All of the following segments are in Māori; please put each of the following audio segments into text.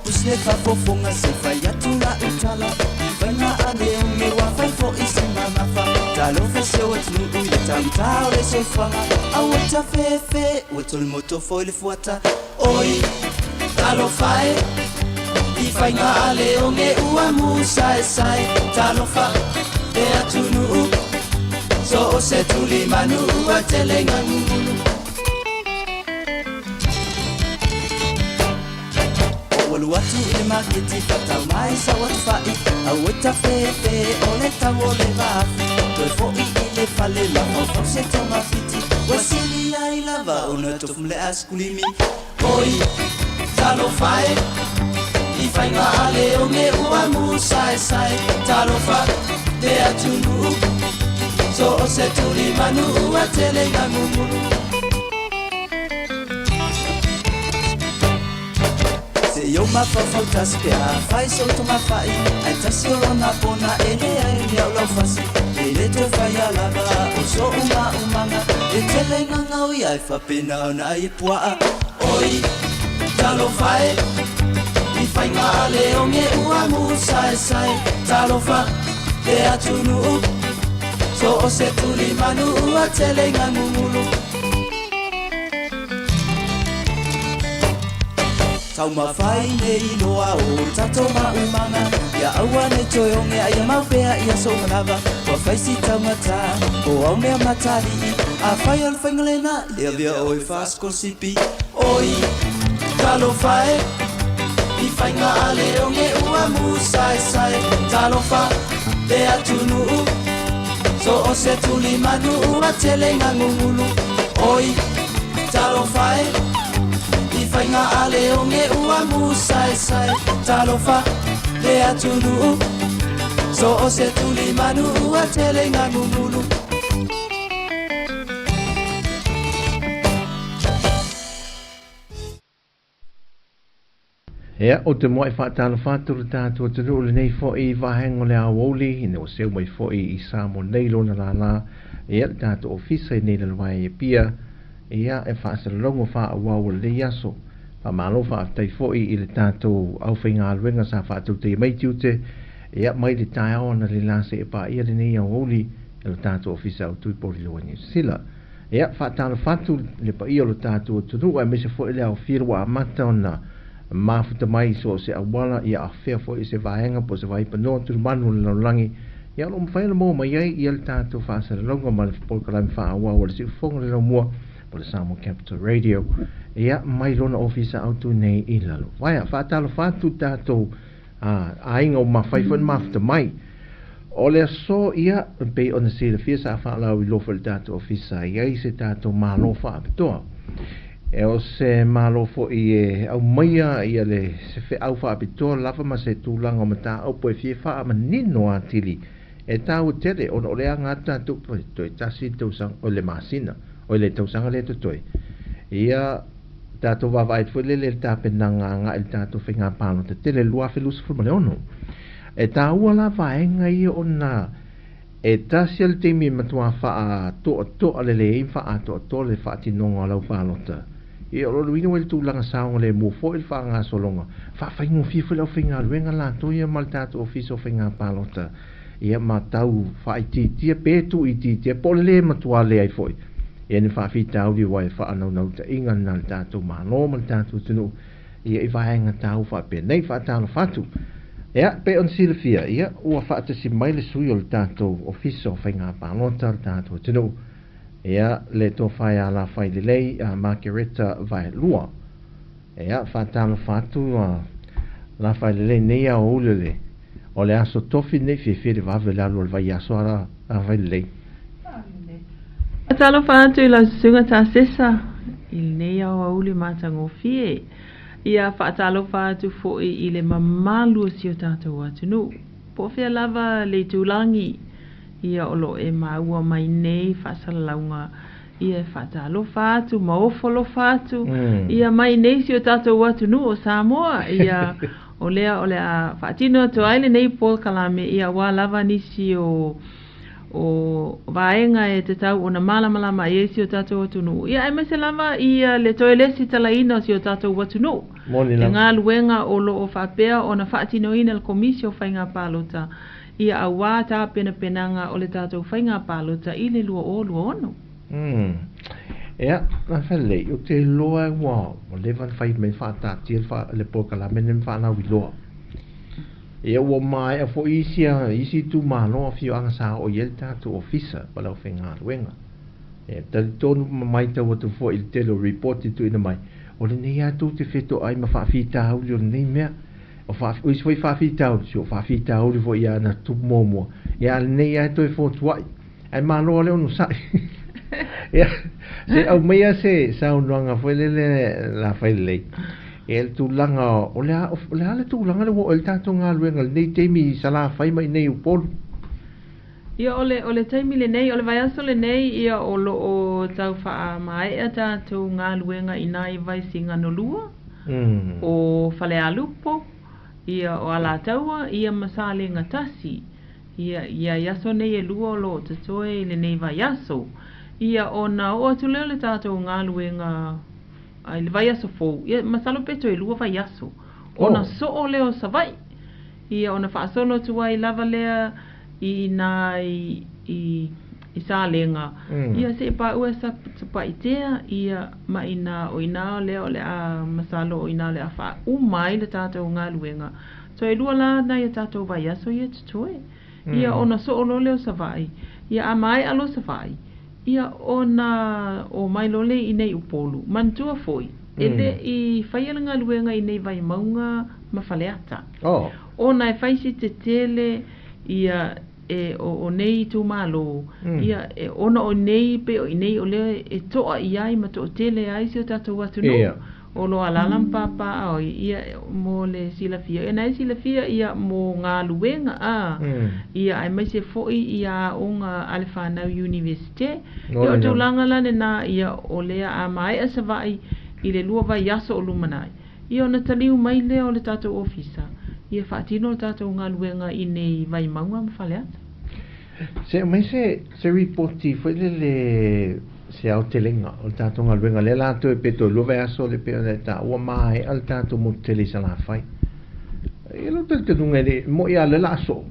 Usle fafofonga se fai atula utala Vaina ale me wa fai fo isima mafa Talo fese watnu uile tamtao le se fanga Awata fefe watul moto fo le fuata Oi talo fai Ifainga ale onge ua musa esai Talo fa e atunu So o se tuli manu ua telenga ngulu Watu ile maketi fata mai sa watu fai Aweta fefe ole tawole vafi Toe foi ile fale la fo se toma fiti Wasili ya ilava una tofumle askulimi Oi talo fai Ifainga ale onge ua musa esai Talo fa te atunu So o se tuli manu ua telenga ngumulu Yo mafafauta spea fai soto mafai Ai tasi ona bona ele ai lia ula fasi Ele te fai alava o so umanga E telenga ngau iai whapena ona ai puaa Oi talo fai I fai ngā leonge ua musa e sai Talo fa te atunu So o se tuli manu ua telenga ngumulu Tau mawhai nei loa o tato maumanga Ia aua nei toionge a ia maupea ia somanava Kua whaisi taumata o au mea matari A whai al whaingalena lea via oi whasko sipi Oi talo whae I whainga a leonge ua musa e sae Talo wha te atunu So o se tuli manu ua telenga ngungulu Oi talo whae Fainga ale onge ua musa e sai Talo fa le atunu So o se tuli manu ua telenga ngumulu Ea o te moe whaatalo whāturu tātua te rūle nei fo I wahengo le awoli I ne o seu mai fo I Samo nei lona la la Ea tātua ofisa I nei lalwai e pia Ia e whaasaralongo wha awawa le yaso Pa malo wha aftai foi I le tātou au whainga aluenga sa whaatau te mai tiute Ia mai le tai awa na le lase e pa ia le nei au oli E le tātou ofisa au tui pori loa ni sila Ia whaatalo whatu le pa ia le tātou tunu Ai mese foi le au whirua amata o na mafuta mai so se awala Ia a whea foi se vaenga po se vaipa noa turu manu le laulangi Ia lo mwhaila mo mai ai ia le tātou whaasara longa ma le polkalami wha awa o le si ufonga le raumua Po le Samoa Capital Radio Ia mai lona ofisa autu nei I lalo Waia whaatalo whatu tātou Ainga o mawhaifan mafuta mai O le aso ia Pei ona se le fia sa whaalau I lofa le tātou ofisa Iai se tātou malofa apitoa E o se malofo I e au maia Ia le se fe au wha apitoa Lava ma se tūlanga o mata au po e fie wha ama nino atili E tāu tere ona o lea ngata tupo Toi tasi tausang o le masina O le tausanga le tutoi Ia tātou wawait fwele le tāpe nanga ngā il tātou whinga pāno te tele lua whilusa fuma le ono E tā ua la vaenga I o na E tasi al teimi matua wha toa le le ein wha toa le wha tinonga lau pānota I o lolo ino el tūlanga saonga le mufo il wha ngā solonga Wha whaingo whiwhile o whinga luenga la toia mal tātou ofiso whinga pānota Ia ma tau wha iti tia pētu iti tia pole le matua le ai foi Ia ni whawhita au li wai whaanau nau ta inga na le tātou mālo ma le tātou tunu Ia I wahenga tāu whapea nei whaatalo whatu Ia pe on silfia ia ua whaatasi mai le sui o le tātou ofiso whainga pālota le tātou tunu Ia le tō whai a la whai le lei a Margareta vai lua Ia whaatalo whatu la whai le lei nei a ulele O le aso tofi nei whiwhiri wawe le alu al vai aso ara a vai le lei Talo whātu I la sunga tā sesa I nei au auli mātango fie Ia whaatalo whātu fo I le mamalua si o tātou atunu Po whia lava le tūlangi Ia olo e maua mai nei whaasalaunga Ia whaatalo whātu, maofolo whātu Ia mai nei si o tātou atunu o Samoa Ia o lea a whaatino to aile nei po kalame Ia wā lava nisi o o vaenga e te tau o na malama e si o tātou atunu. Ia e mese lava i le toilesi talaina si o tātou atunu. Moni E la. ngā luenga o lo o whapea o na whaatinoina le komisio whainga pālota. Ia a wā tā pena penanga o le tātou whainga pālota i le lua o lua ono. Ea, na whele, o te loa wā, o le van whai me whātāti le pōkala mene whānau i loa. Ea ua mai a fo isi tu mālo a whio anga sā o iel tātou ofisa palau whenga luenga. Ea, tali tonu mai tau atu fo il telo report i tu ina mai. O le nei atu te wheto ai ma whawhita au li o nei mea. O isi fo i whawhita au, si o whawhita au li fo i ana tu mōmua. Ea, le nei atu e fo tuai. Ai mālo a leo no sai. Ea, se au mea se sau nuanga fo lele la whailei. El tulanga o le ale tulanga le o el tato ngā luenga nei teimi sala whai mai nei upolu. Ia ole taimi le nei, ole vai aso le nei, ia o lo o tau wha mai a tātou ngā luenga i nai vai si ngano lua, o whale alupo, ia o ala taua, ia masale ngatasi, ia yaso nei e lua o lo te toe le nei vai aso, ia o na o atuleo le tātou ngā luenga ai le vai aso fou. Ia masalo peto e lua vai aso. Ona so o leo savai. Ia ona whaasono tua i lava lea i nai i sa lenga. Ia se pa ua sa pa itea ia ma ina o ina leo le a masalo o ina le a wha umai le tātou ngā luenga. So e lua la na ia tātou vai aso ia tutoe. Ia ona so o lo leo savai. Ia a mai alo savai. Ia ona o mai lole i nei upolu. Mantua foi. Ele i whaialanga luenga i nei vai maunga mawhaleata. Ona e whaisi te tele ia o nei tu malo. Ia ona o nei pe o i nei o leo e toa i ai ma to o tele ai si o tātou atu no. O lo alalam papa o ia mo le silafia. E nai silafia ia mo ngā luenga ia ai mai se foi ia o ngā Alefana University. Ia o tūlanga lane nā ia o lea a mai a savai i le lua vai yaso o lumanai. Ia o na taliu mai lea o le tātou ofisa. Ia whaatino le tātou ngā luenga i nei vai maunga mawhaleata. Se mai se reporti foi le se au telenga o tātou ngā luenga le lātou e peto lua vai aso le peo le tā ua mai al tātou mo tele sa la whai. Ia lo te nunga le mo ia le la so.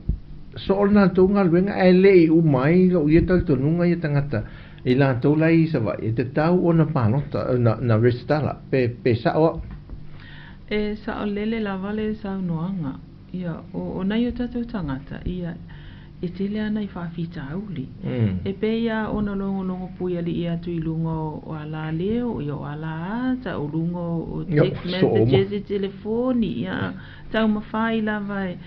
So o nātou ngā luenga e le i umai o ia tal tonunga ia tangata. I lātou lai sa vai. E te tau o na pānota na restala pe sa o. E sa o lele la vale sa unoanga. Ia o nai o tātou tangata. Ia e tele ana i whawhita auli. E pe ia ona longo pui ali ia tui lungo o ala leo, i o ala ata, o lungo o text messages e telefoni, ia tau mawhai la vai.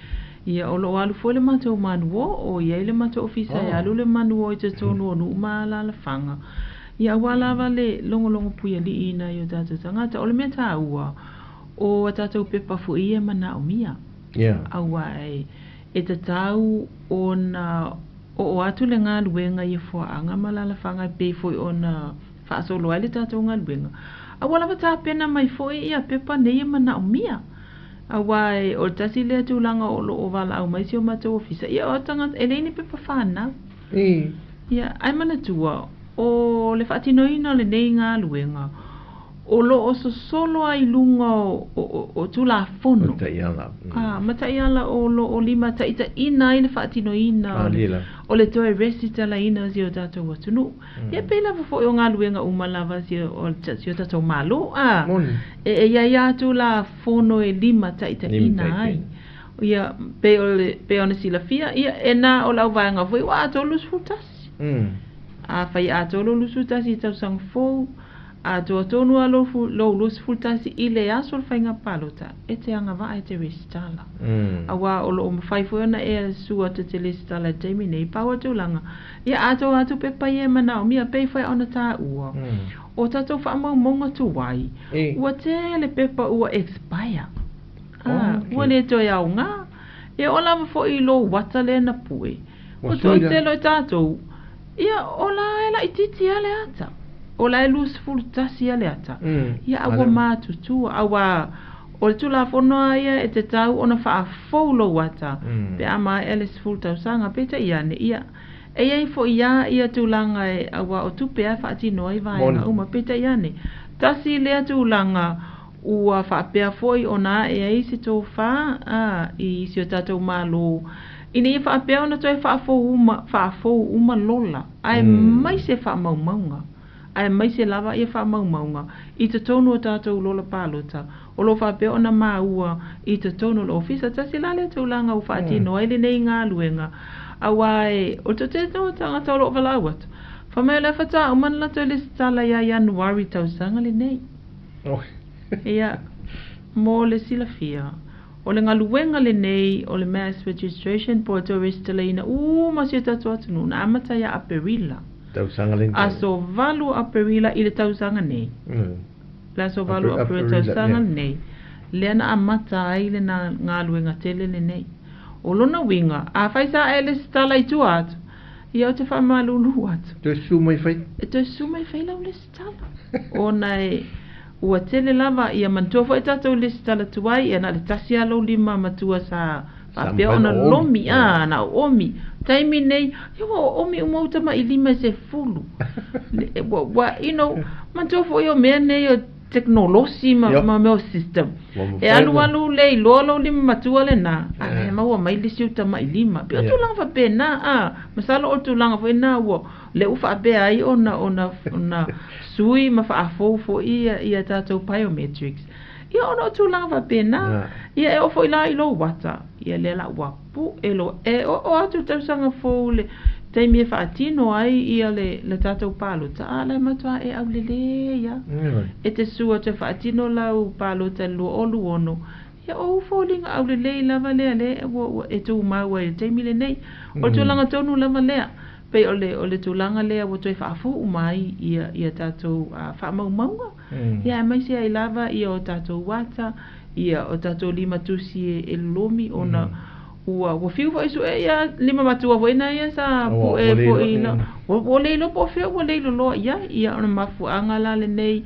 Ia o lo alu fo le matou manuo, o ia le matou ofisa e alu le manuo i te tonu o nu maala la whanga. Ia wala vale longo pui ali ina i o tātou tangata. O le mea tā ua, o a tātou pepa fu ia mana o mia. Aua e te tau o atu le ngā luenga i fuaanga malala whanga pe foi o na whaasolo ai le tātou ngā luenga. A wala wata pena mai foi ia pepa nei mana o mia. A wai o tasi lea tūlanga o lo o wala au mai si o matou ofisa. Ia o tangata e leini pepa whana. Ia ai mana tua o le whaatinoina le nei ngā luenga. O lo o solo ai lunga o tula fono. Mata iala o lo o lima ta ita ina i le whaatino ina. O le toe resita la ina si o tātou atunu. Ia pēla fo o ngā luenga umalawa si o tātou malo. E ia tula fono e lima ta ita ina ai. Ia pe o na silafia. Ia e nā o lau vaenga fo i wa ato lus futasi. A whai ato lus futasi i tau sang fo. A toa tonu a lo lus fultasi i le aso le whainga palota. E te anga wa e te resitala. A wā o lo o mawhai fuana e a sua te resitala teimi nei paua tūlanga. Ia ato pepa i e mana o mia pei whai ona tā ua. O tātou whaamau monga tu wai. Ua te le pepa ua expire. Ua le toi au ngā. E o lava fo i lo wata le na pue. O toi te lo tātou. Ia o la e la ititi ale ata. O la lus fultasi ale ata. Ia awa mātutua. Awa o le tula whonoa ia e te tau ona wha folo wata. Pe ama eles fultau sanga peta ia ne ia. e ai fo ia tūlanga e awa o tupe a whaatino ai vaenga uma peta iane. Tasi lea tūlanga ua whaapea foi o nā e ai se tō wha i si o tātou mālo. Ina ia whaapea ona toi whaafou uma lola. Ai mai se whaamaumaunga. Ai mai se lava ia whaamaumaunga. I te tonu o tātou lola pālota. O lo whaapea ona māua i te tonu o ofisa. Tasi lale tūlanga u whaatino ai le nei ngā luenga. Awai, o te no tangata o lo valawat. Whamea le whata, o manala toi le stala ia Januari tau sanga le nei. Ia, mō le sila fia. O le ngaluenga le nei, o le mass registration po to restalaina, masi o tatu atunu, na amata ia aperila. Tau sanga le nei. Aso valu aperila i le tau sanga nei. La so valu aperila tau sanga nei. Leana amata ai le na ngaluenga tele le nei. O lona winga, a whaisa e le stala i tu atu. Ia o te whamalulu atu. Te su mai whai? Te su mai whai lau le stala. O nei, ua tele lava, ia mantua i tatou le stala tuai, ia na le tasi alo lima matua sa whapea ona lomi, na omi. Taimi nei, iwa omi umautama i lima se fulu. Mantua i o mea nei o teknolosi ma meo system. E alu le lolo lima matua le na. E maua mai le siuta mai lima. Pio tu langa whape na. Masalo o tu langa whape na ua. Le ufa abe ai ona sui ma whaafou fo ia tātou biometrics. Ia ona o tu langa whape na. Ia e ofo ila ilo wata. Ia le la wapu. E o atu tausanga fo le taimi e whaatino ai ia le tātou pālota. Le matua e au lele ia. E te sua te whaatino lau pālota lua olu ono. Ia o fōlinga au lele lava lea le e tū maua e taimi le nei. O tūlanga tonu lava lea. Pei o le tūlanga lea o toi whaafo umai ia tātou whaamaumaunga. Ia e maisi ai lava ia o tātou wata. Ia o tātou lima tusi e lomi ona ua fiu fo isu ia lima matua voina ia sa po ina o leilo po fiu o leilo lo ia ona mafu angala le nei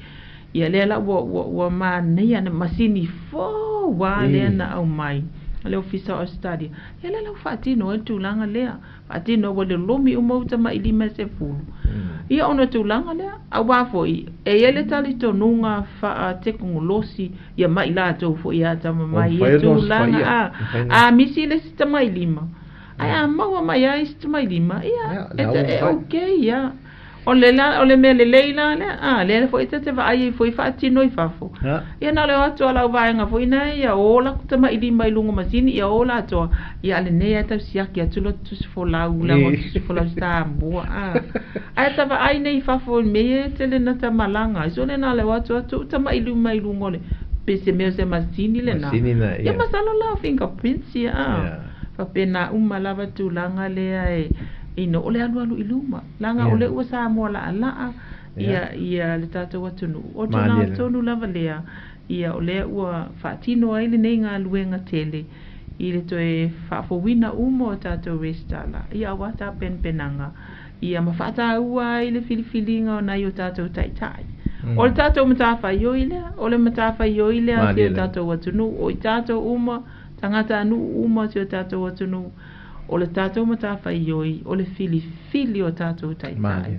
ia le la wa ma nei ana masini fo wa le na au mai le ofisa o study ia le la fatino e tulanga le fatino o le lomi o mouta mai lima se fulu ia ona tulanga le au wa fo e ele tali tonunga fa teknolosi ia mai la to fo ia tama mai ia tulanga misi le sistema mai lima ai maua mai ai sistema mai lima ia e okay ia o le me le leila le fo ite te vai fo fa tino i fafo ia na le atu ala vai nga fo ina ia ola kuta mai lima ilungo masini ia ola to ia le ne ata siaki atu lo tu fo la ula o tu fo la sta boa ai ta vai nei fafo me te le na ta malanga so le na le atu ta mai ilungo le pese me se masini le na ia masala la fingerprints ia fa pena lava tu langa le ai ino ole alu iluma langa ole ua sa mo la ia le tātou atunu o tuna tonu lava lea ia ole ua whaatino ai le nei ngā luenga tele i le toe whaafowina umo o tātou restala ia wata penanga ia mawhata ua ai le filifilinga o nai o tātou taitai o le tātou matawha ioilea o le matawha ioilea si o tātou atunu o i tātou uma tangata anu uma si o tātou atunu o le tātou matawhai ioi, o le fili o tātou taitai.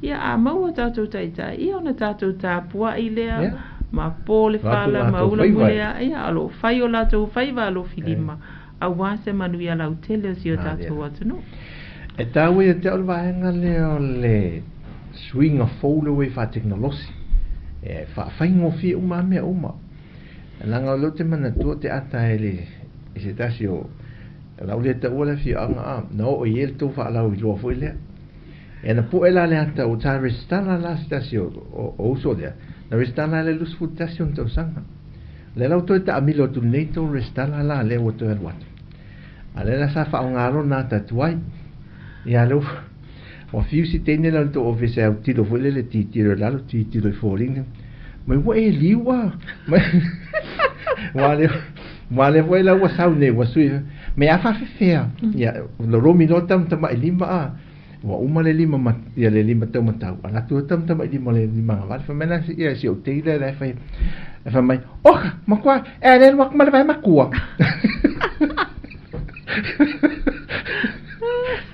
Ia a mau o tātou taitai, ia ona tātou tāpua i lea, ma pō le whala, ma ula mulea, ia alo whai o lātou whaiva alo filima, a wāse manu i alau tele o si o tātou atunu. E tāu e te olwaenga leo le swinga fōlu e wha teknolosi, e whaingo fi uma mea uma. Langa lo te mana tua te ata e le, e se tasi o, lau le ta ua le fi anga no o yel to fa lau i loa foi le e na po ela le ata o ta restana la stasio o so le na restana le lus fu station to sanga le lau to ta amilo tu nei to restana la le o to el wat ale la sa fa ngaro na ta tuai ya lo o fiu si tene la to ofisa o tiro foi le tiro la lo tiro foring mai wo e liwa wale foi la wa sau ne wa sui me afa fea ya lo romi no tam tam lima wa uma le lima ma ya le lima tam tau ala tu tam lima le lima wa fa mena ya si o te le fa mai ma kwa e le wa ma le vai ma kwa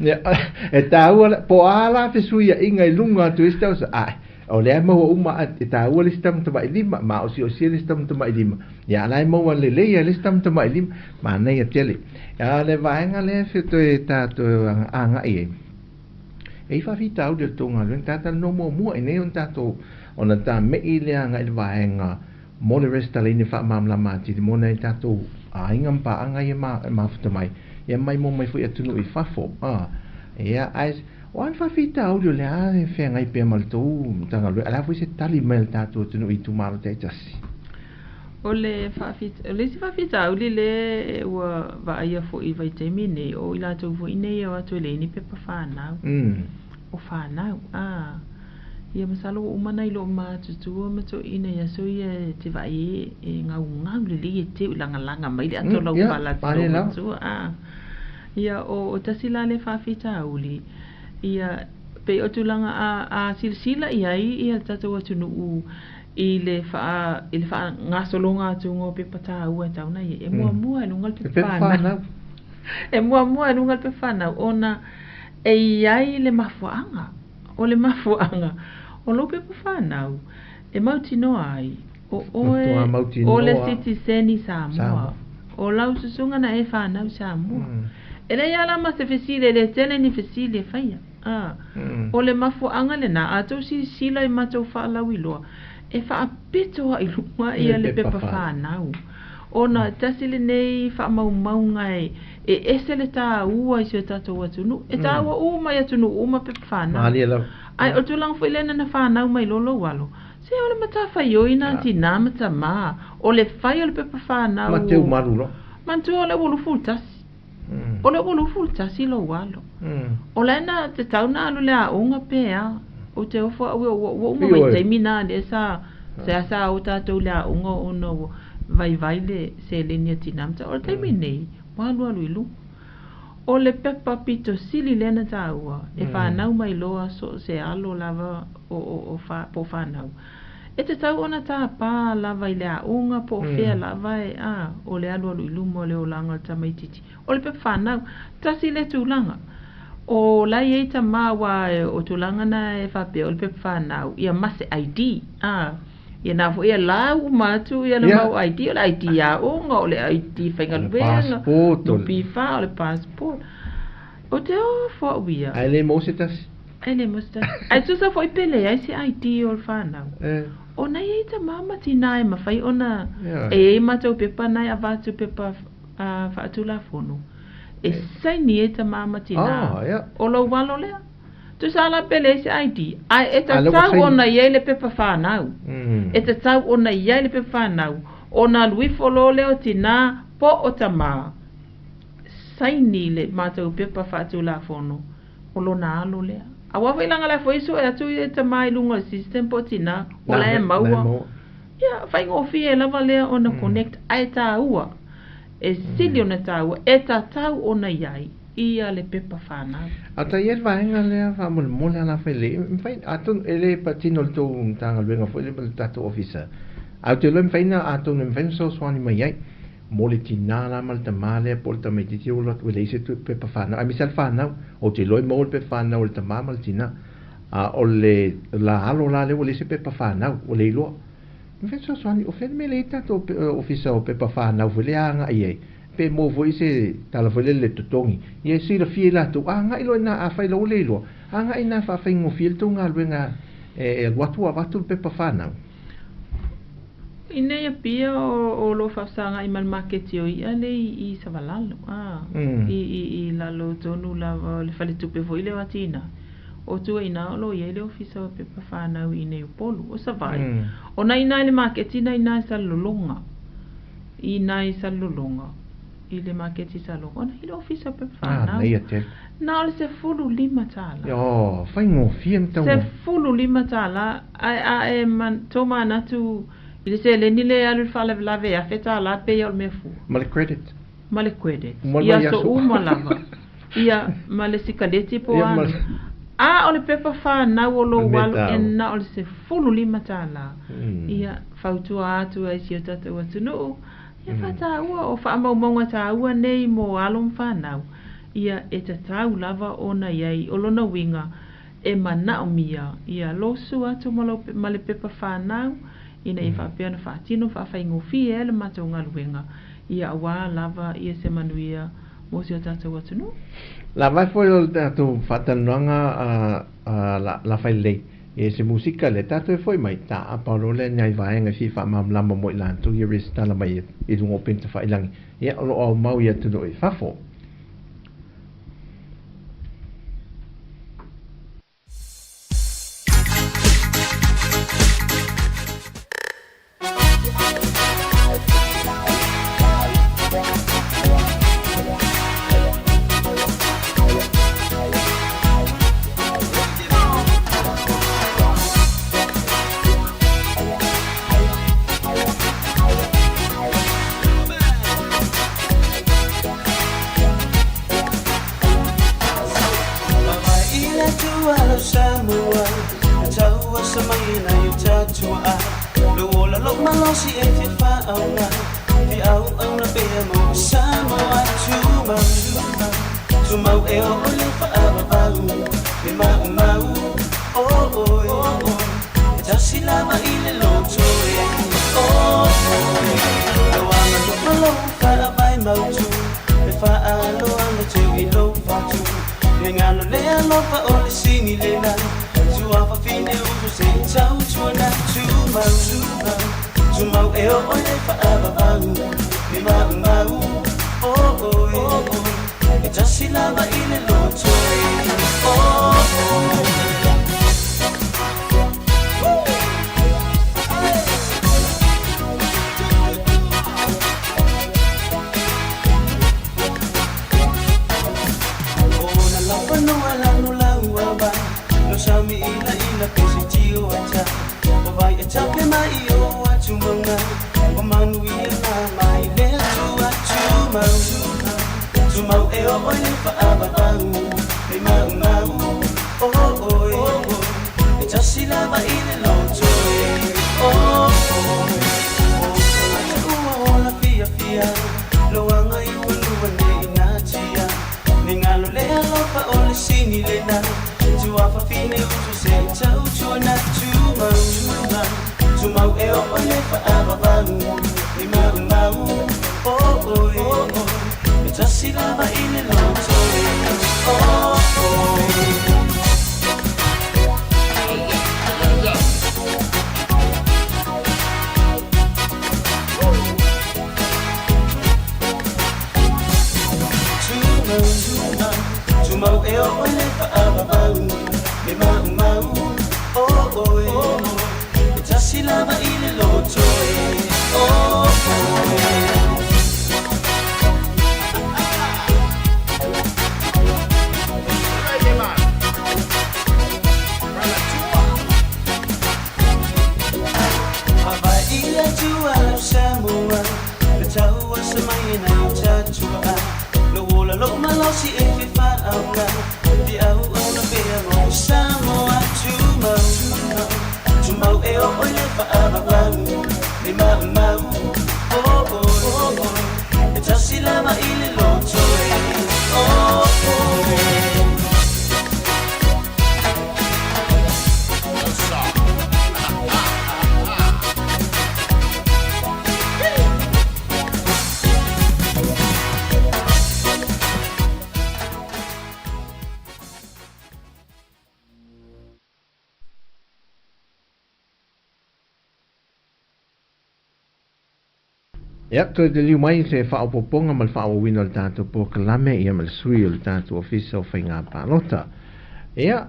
E tāua po ala te suia inga I lunga tu istau sa ai. O lea maua uma e tāua listam tama ilima, ma o si listam tama ilima. Ia alai maua lelea listam tama ilima, ma nei a tele. Ia le vaenga le whito e tātou anga i e. E iwa whita au de tonga luen tātou no mua e nei on tātou ona tā mei lea anga I le vaenga mo le resta le ni wha mamla mati, mo nei tātou a inga mpa anga I mafuta mai. Ia mai mo mai fui atunu I whafo. Ia ais, o an whawhita au le a e whea ngai pia maltou, tanga lue, ala fui se tali mai tātou atunu I tu maro te tasi. O le si whawhita au le ua vaia fo I vai teimi nei, o I lātou fo I nei o atu le ni pepa whanau. O whanau, ia masalo umana I lo mātutua mato ina ia so ia te vai e ngau le li te langa mai le ato lau pala te matua. Ia o tasila le whawhita auli, ia pe o tulanga a silsila ia tatou atu nuu I le wha ngasolonga atu ngō pe pata ua tauna ia. E mua lungal pe whanau. E mua lungal pe whanau. Ona e iai le mafuanga. O le mafuanga. O lo pe whanau. E mautino ai. O le citizeni Samoa. O lau susunga na e whanau Samoa. E le ala ma se fesile le tele ni fesile whaia. O le mafuanga le na ato si sila I matou whaalau iloa. E whaapito I lunga ia le pepa whanau. Ona tasile nei whaamaumaunga e ese le tā ua I se tatou atunu. E tā ua uma I atunu uma pepa whanau. Ai o tulang whailena na whanau mai lolo walo. Se o le mata whaioina ti nā mata mā. O le whai o le pepa whanau. Mateu marulo. Mantu o le wulu fultasi. O le wulu fultasi lo walo. O le na te tauna alu le a unga pea. O te ofo o uma mai teimina le sa o tātou le a unga o no vai le se lenia tinamta. O le teiminei, walu alu ilu. O le pepa pito sili lena tāua. E whanau mai loa so se alo lava po whanau. E te tau ona tā pā lava I le a unga po whea lava o le alu ilu mo le o langa tamaititi. O le pepa whanau, tasi le tūlanga. O lai e ta mawa o tulanga na e whapea o le pepa whanau. Ia mase ID. Ia nā fo ia lau matu ia na mau ID. O le ID a onga o le ID whaingaluenga. Nupi wha o le passport. O te o fo wia. Ai le mosetas. Ai tusa fo I pele ai se ID o le whanau. O nei e ta mama tina e mawhai ona. E matau pepa nai a vatu pepa whaatula fono. E sai ni e ta mama tina. O lo walo lea. Tu sa la pele se ID. Ai e ta tau ona iei le pepa whanau. E ta tau ona iei le pepa whanau. O na lui folo leo tina po o ta maa. Sai ni le matau pepa whaatula fono. O lo na alo lea. A wafa ilanga la foiso e atu e ta mai lunga system po tina. O la e maua. Ia, whai ngofi e lava lea ona connect. Ai ta ua. E sili ona tau, e ta tau ona iai, ia le pepa whanau. A ta ier vaenga lea whamole mole ala whaile, mwhai aton ele patino le tō tanga luenga fo ele tato officer. Au te loe mwhaina aton le mwhaina so swani mai iai, mole tina la mal ta male, pol ta me titi o lot wele se tu pepa whanau. A misal whanau, o te loe mole pepa whanau, o le ta mal tina, o le la halo la le wele se pepa whanau, o le iloa. Mwhenso swani, o whene me le tato ofisa o pepa whanau whele anga iei. Pe mo voi se tala whele le tutongi. Ie sira fie la tu, anga ilo ina a whai lau le ilo. Anga ina whawhai ngofil tu ngā luenga e watu a watu pepa whanau. Ine ia pia o lo whasanga I malmaketi o ia le I savalalo. I lalo tonu la le whale tupe fo ile watina. O tua ina o lo ia le ofisa o pepa whanau I nei upolu. O savai. O na ina le maketi na ina I salulonga. Ina I salulonga. I le maketi salulonga. O na I le ofisa o pepa whanau. Nei ate. Na o le se fulu lima tala. Yo, whai ngofia mtau. Se fulu lima tala. E man toma natu. I le se le nile alu whale lave a feta la pe o me fu. Male credit. Male credit. Ia so uma lava. Ia male sikaleti po anu. O le pepa whanau o lo walo e na o le se fulu lima tala. Ia whautua atu ai si o tatou atunu. Ia whata ua o whaamau maunga ta ua nei mo alom whanau. ia e te tau lava ona iai o lona winga e mana o mia ia losu atu ma le pepa whanau ina i whapea na whaatino whawhaingofi e le matou ngaluenga ia awa lava ia se manuia mo si o tātou atunu. La vai foi o tātou whatanuanga la whailei e se musika le tātou e foi mai tā aparo le ngai vaenga fi whamamlama mo ilantu i restala mai i rungo penta whailangi ia o au mau ia tunu i whafo. Ya, to de liu mai se fa opoponga mal fa o wino tato po kalame ia mal sui o tato ofisa o fainga palota. Ya,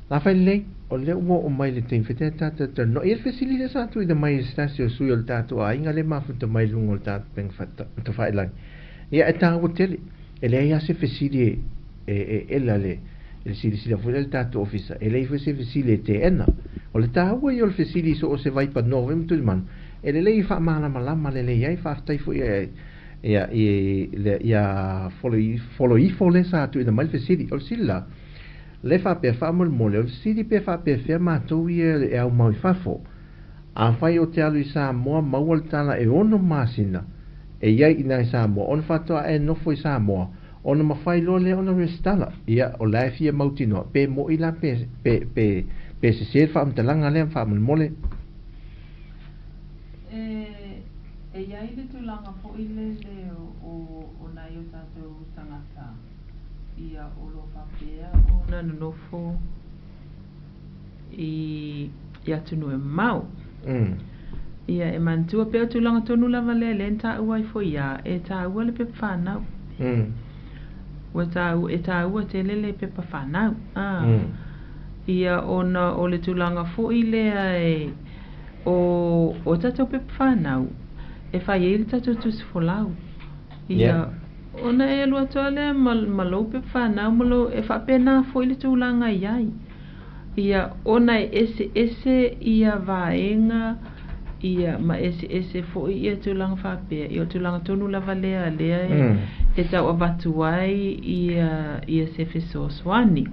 la fa le o le o mai le tin fete tato no il facilita sa tu de mai stasio sui o tato a inga le mafu te mai lungo o tato peng fata to fa lang. Ya eta hotel ele ya se facili ela le il si la fuel tato ofisa ele fa se facili te ena. O le tawa yo il facili so o se vai pa novem tu man. Ele lei fa mala malama le lei fa tai fu ia follow sa tu de mal facili o silla le fa pe fa mol mole o sidi pe fa pe ferma tu e au mai fa fo a fai o te alu sa mo mawal tala e ono masina e ia ina sa mo on fa to e no foi sa mo ona mafai lo le ona restala ia o lai fia mautino pe mo ila pe se fa mtalanga le fa mole ia ile tulanga po ile le o na yo tato tangata ia o lo fa pea o na nofo ia tunu e mau ia e mantua pe tulanga tonu lava le lenta uai fo ia e ta ua le pe fana e ta ua te lele pe fana ia ona o le tulanga fo ile o tato pe fana e fai ele tato tus folau ia ona e lua tole malo pe fana malo e fa pena fo ile tulanga iai ia ona ese ia vaenga ia ma ese fo ia tulanga fa pe ia tulanga tonu lava lea e tau avatuai ia se feso swani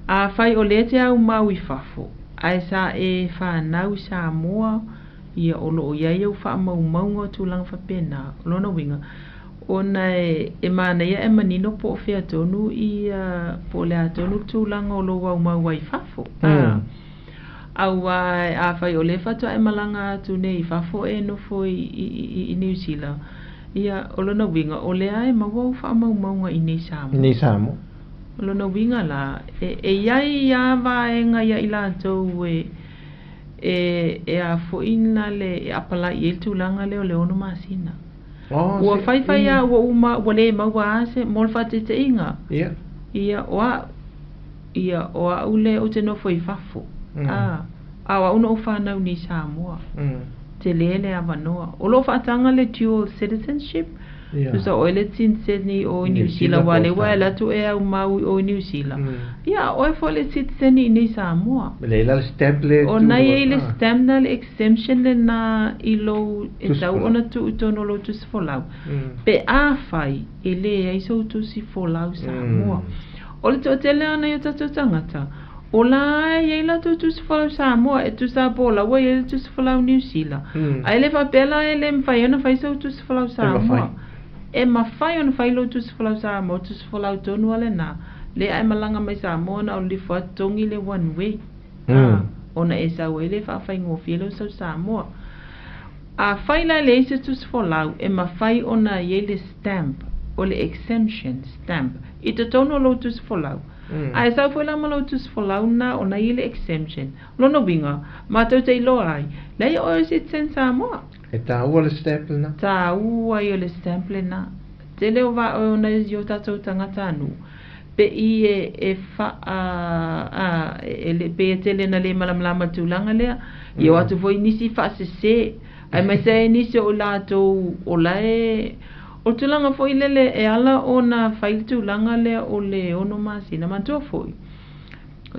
a fai o le te au mau i fafo ai sa e fa nau sa moa ia o lo ia eu fa mau ngo tulanga fa pena lona winga ona e mana ia e manino po fea tonu ia po le atonu tulanga o lo wau mau i fafo au a fai o le fatua e malanga tu nei fafo e no foi i New Zealand ia o lona winga o le ai mawau fa mau i nei samo o lona winga la e iai ia vaenga ia ila tau e a foina le e apala i el tulanga le o le ono masina ua fai ia ua le maua ase mol fate te inga ia oa ule o te nofo i fafo awa una o whanau ni Samoa te lele a wanoa o lo whaatanga le dual citizenship tusa o ele tin Sydney o New Zealand wale wala tu e au mau o New Zealand ia o e fo le citizen ni Samoa le la stamp le o na ye le stamp na le exemption le na ilo e tau ona tu utono lo tu sifolau pe a fai ele e so tu sifolau Samoa o le to tele ana yo tatu tangata o la e la tu sifolau Samoa e tu sa bola wa e tu sifolau New Zealand ai le fa pela ele mfai ona fai so tu sifolau Samoa e mawhai ona whai lo tu sifolau Samoa tu sifolau tonu ale na le ai malanga mai Samoa na o li fua tongi le one way ona e sa wele fa whai ngofi lo sa Samoa a whai la le se tu sifolau e mawhai ona ye le stamp o le exemption stamp i te tono lo tu sifolau ai sa foi la malo tu sifolau na ona ye le exemption lona winga ma tau te ilo ai le o se sen Samoa e ta ua le stamp na ta ua i le stamp na te leo va o na yo tatou tangata anu pe i e fa le pe te le na le malamlama tulanga lea i o atu foi nisi fa se ai mai se nisi o latou o lae o tulanga foi lele e ala o na fail tulanga lea o le ono masina mantua foi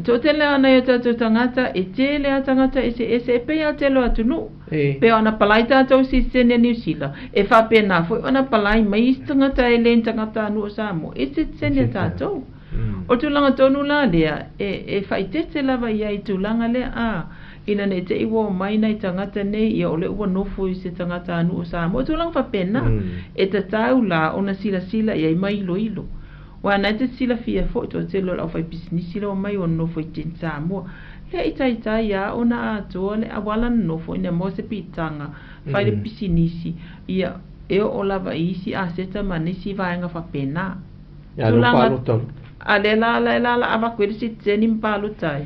to tele ana yo tatou tangata e tele a tangata ese pe a telo atunu pe ona palai tatou si sene New Zealand e fa pena foi ona palai mai tangata e len tangata no Samoa ese sene tatou o tulanga tonu la lea e fa itete lava ia i tulanga lea ina ne te iwo mai nei tangata nei ia ole ua nofo i se tangata no Samoa o tulanga fa pena e tatau la ona sila ia mai ilo wa na te sila fia fo to te lo la fai business lo mai on no fo tin Samoa le ita ya ona ato le awala no fo ina mo se pitanga fai le business ia e o la va isi a seta manisi va nga fa pena ya lo palo to ale la ava kweli si tenim palo tai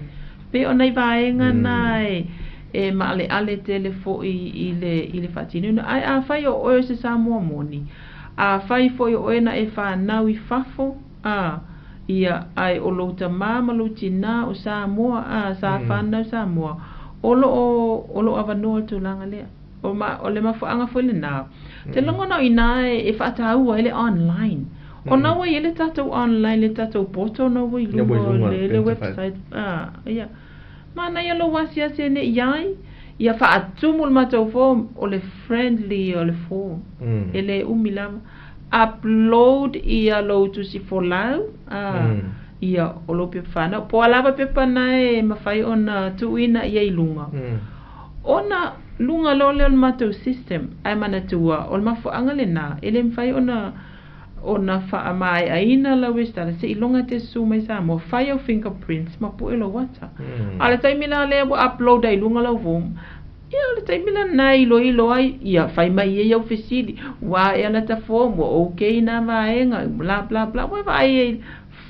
pe ona va nga nai e ma ale telefo i le fatino ai a fai o se Samoa moni a fai foi o ena e fa nau i fafo ia ai o lo tama lo tina o Samoa sa fa nau Samoa o lo avano to langa le o le ma anga foi le na te longo no ina e fa ta u ele online o na wa ele tato online le tato poto no wa le website ia mana ia lo wasia se ne iai ia fa atumul matou form o le friendly o le form ele umilava upload ia lo tu si folau ia o lo pe fana po alava pe pana e mafai ona tuina ia ilunga ona lunga lo le matou system ai mana tua o mafo angale na ele mfai ona o na wha mai aina la westara se ilonga te su mai sa mo whai au fingerprints ma pu ilo wata. Ale taimila le wa upload ai lunga lau vom. Ia le taimila na ilo ai ia whai mai ia au fesili. Wa e ana ta form wa okay na vaenga bla bla bla. Wa vai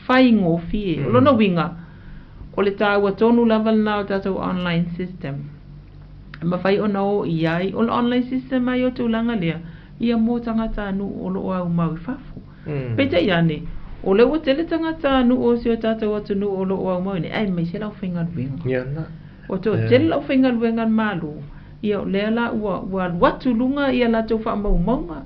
whai ngofi e. Lona winga. O le tāua tonu lava na o tātou online system. Ma whai o nao iai. O le online system ai o tūlanga lea. Ia mō tangata anu o lo au mau whafu. Peta iane, o le o tele tangata anu o si o tātou atu nu o lo au mau ni, ai mai se lau whainga luenga. Ia na. O tō tele lau whainga luenga malu. Ia o lea la ua watu lunga ia la tau wha mau maunga.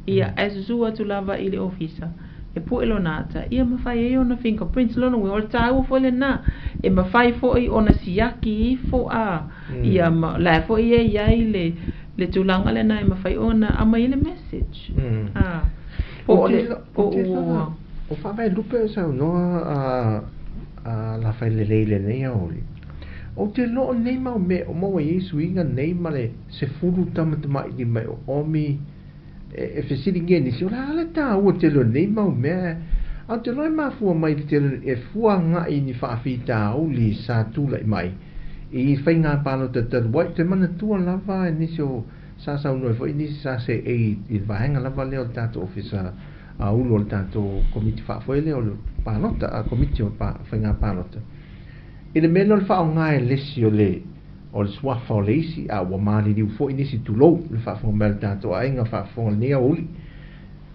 Ia asu atu lava i le ofisa. E po ilo nata, ia mawhai e o na fingerprints lona ui, o le tāua fo le nā. E mawhai fo i o na siaki i fo Ia la fo i e iai le tūlanga le nai mawhai o na ama i le message. O whawai lupe sa noa la whai le leile nei a oli. O te loo nei mau me o maua Yesu inga nei male se furu tamatamai di mai o omi e fesiri ngeni si o la ala tā ua te loo nei mau me a te loo ma fua mai te loo e fua ngai ni whaafi tā oli sa tūlai mai i whai ngā pāno te taruai te mana tua lava e nisi o sa unoi fo ini sa se i vaenga lava leo tato ofisa a ulo le tato komiti whaafoi leo le pānota a komiti o whainga pānota i le meno le whao ngai lesi o le swafa o le isi a wa maari liu fo ini si tulou le whaafonga mea le tato a inga whaafonga nea uli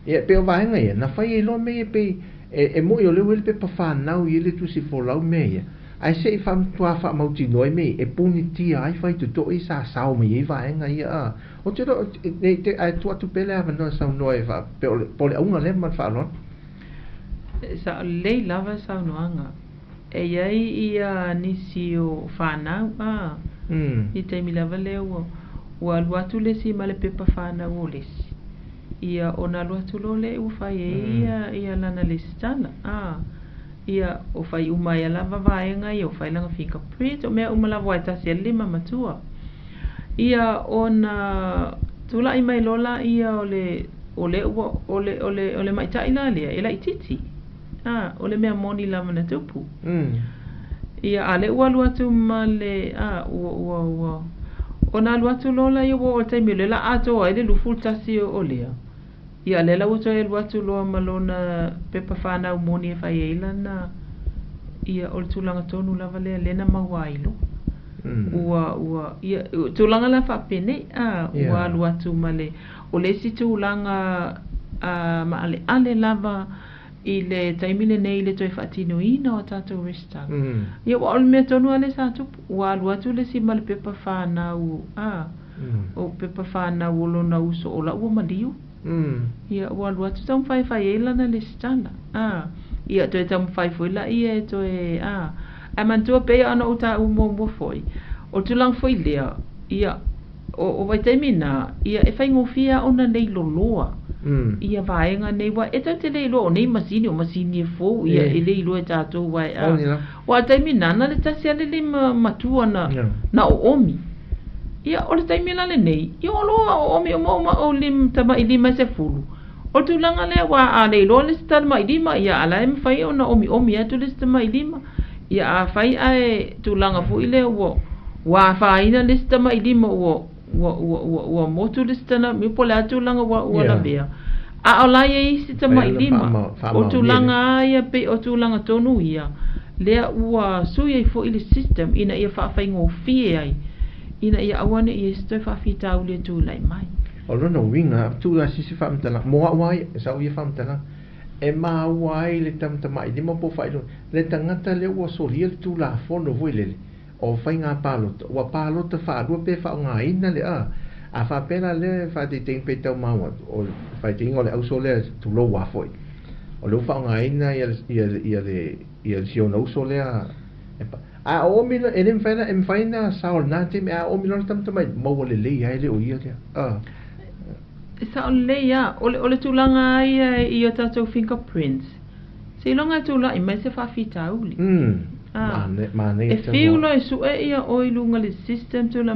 e pe o vaenga ia na whai e lo me e pe e moi o leo ele pe pa whanau i ele tusi folau me ia ai se fa tua fa mauti noi me e puni tia ai fai tu to isa sao me e vaenga ia o te te ai tua tu pele ava no sao noi va pole unga le man fa lon sa le lava sao noanga e ai ia nisi o fana i te mi lava le o watu le si male pepa fana o le ia ona watu lo le u fai ia lana le stana ia o fai uma ia lava vaenga ia o fai langa fingerprint o mea uma lava waita se lima matua ia ona tula i mai lola ia ole maita ina lea ila ititi ole mea moni lava na tupu ia ale ua luatu male ona luatu lola ia o taimi le la ato ele lufu tasi o lea ia lela uto e luatu loa malona pepa whanau moni e whai eilana ia o le tūlanga tonu lava lea lena mawailo ia tūlanga la whapene ua luatu male o le si tūlanga ma ale lava i le taimile nei le toi whaatino ina o tātou resta ia wa ole mea tonu ale sa tupu ua luatu le si male pepa whanau o pepa whanau o lona uso o la ua maliu ia ua luatu tau mwhai eilana le stana ia toi tau mwhai fuila ia toi a mantua pea ana o ta umo foi o tulang foi lea ia o vai taimina ia e whai ngofia ona nei loloa ia vaenga nei wa e tau te nei lo nei masini o masini e fou ia e nei lo e tātou wai wa taimina na le tasi ale le matua na o omi ia o le taimina le nei ia o loa o omi o mauma o lim tama i lima se fulu o tūlanga le wa a nei lo le stana mai lima ia ala e mwhai o na omi atu le stana mai lima ia a whai ae tūlanga fu i le wa whaina le stana mai lima ua motu le stana mi pole atu langa ua la mea a o lai e isi tama i lima o tūlanga aia pe o tūlanga tonu ia lea ua sui ai fo i le system ina ia whaafai ngō fie ai ina ia awane ia stoi whaafita au le tūlai mai o lona winga tu la sisi whamtana moa wai sa ui whamtana e maa wai le tamtamai lima po whailo le tangata le ua solia le tu la fono vui le o whai ngā pālota ua pālota whaarua pe whao ngā ina le a whapena le whate ting pe tau maua o whai ting o le auso le tu lo wafoi o le whao ngā ina ia le siona uso le a omila e nem faina em faina saul nate me a omila tamtamai maua le lei ai le o ia le sa ole ia ole tūlanga ia i o tātou fingerprints se longa tūla i mai se whawhita uli mane e whiulo e su e ia o i lunga le system tūla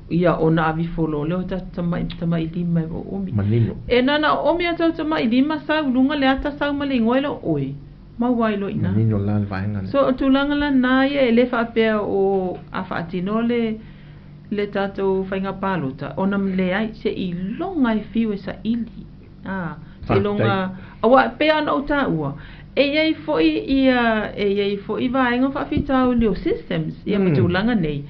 ia ona avi folo leo tama i lima o omi. Manino. E nana omi ata tama i lima sau lunga le ata sau mali ngoelo oi. Mauwailo ina. Manino la vaenga. So tulanga la na ia ele whaapea o a whaatino le tatou whainga pālota. Ona mle ai se i longa i whiwe sa ili. Se longa. Awa pea na o ta ua. E iei foi vaenga whaafitau leo systems. Ia matulanga nei.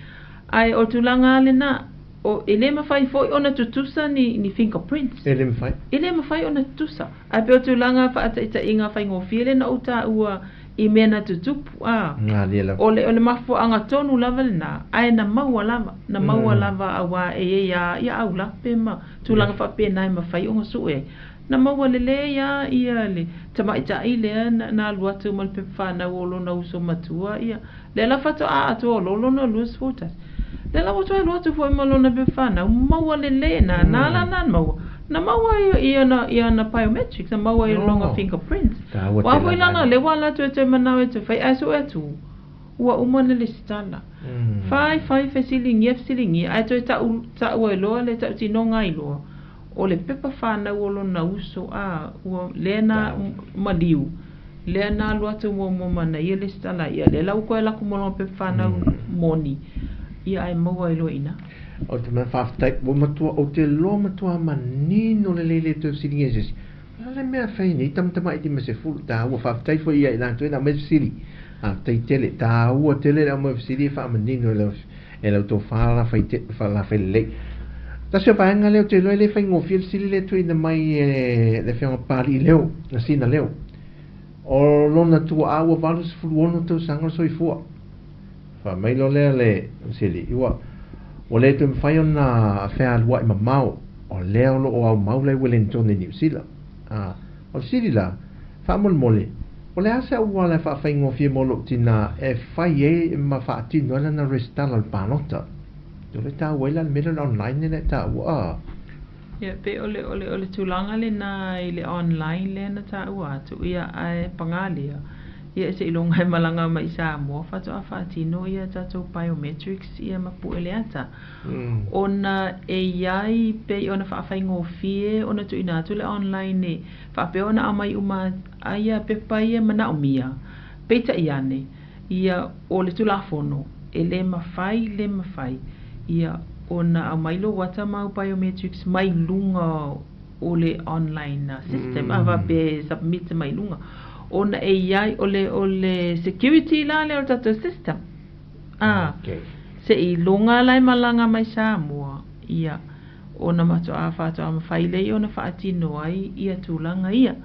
Ai o tulanga le na o ele mawhai foi ona tutusa ni fingerprints. Ele mawhai? Ele mawhai ona tutusa. Ai pe o tulanga whaata inga whaingo whiele na o ta ua I mena tutupu. Ngā lia lava. Ole mafu anga tonu lava le na. Ai na maua lava. Na maua lava awa ia au lape ma. Tulanga whape nai mawhai onga sue. Na maua lele ia le. Tama ita i lea na aluatu malpe whana olo na uso matua ia. Le la whato ato olo na luas fotas. Le la wato aluatu fo malo na befana. Maua lele na la maua. Na maua ia na biometrics. Na maua ia longa fingerprints. Wafu ilana le wala tu e manawe tu fai aso etu. Ua umane le sitala. Fai fesilingi. Ai tu ta ua iloa le ta tinonga iloa. O le pepa whana uolo na uso ua lena maliu. Lena aluatu mo mana ia le sitala ia. Le lau koe laku molong pepa whana moni. Ia ai maua iloa ina. O te mana whaafitai, o te loa matua manino le lele tu siri ngesis. Le mea whaini, tamtama iti me se fulu, ta ua whaafitai fo ia ilang tuena me siri. Tai tele, ta ua tele la me siri wha manino e lau tō whaala whai lei. Ta se paenga leo te loe le whai ngofia siri le tuina mai le whianga pari leo, na sina leo. O lona tua aua valus fulu ono tau sangara soi fua. Wha mailo lea le siri, iwa. O le tu mwhai ona whea alua I mamau. O leo lo o au maulai Wellington New Zealand. O siri la, wha mole. O le asa ua le wha whaingo fia molo tina e whai ma wha atino ala na restala al panota. Tu le ta wela le mera online le ta ua. Ia, pe ole tulanga le na I le online le na ta ua tu ia ai pangalia. Ia se ilonga malanga mai sa mo fatu afatino ia tato biometrics ia mapu ele ata. Ona AI pe ona fa faingo fie ona tu ina tu le online ne fa pe ona amai uma ia pe pa ia mana umia. Peta iane ia ole tu la fono ele mafai ia ona amai lo wata mau biometrics mai lunga ole online system ava pe submit mai lunga. Ona AI ole security la le o tato system. Okay. Se I longa lai malanga mai sa mua. Ia. Ona mato a whato a mawhaile I ona whaatino ai ia tūlanga ia.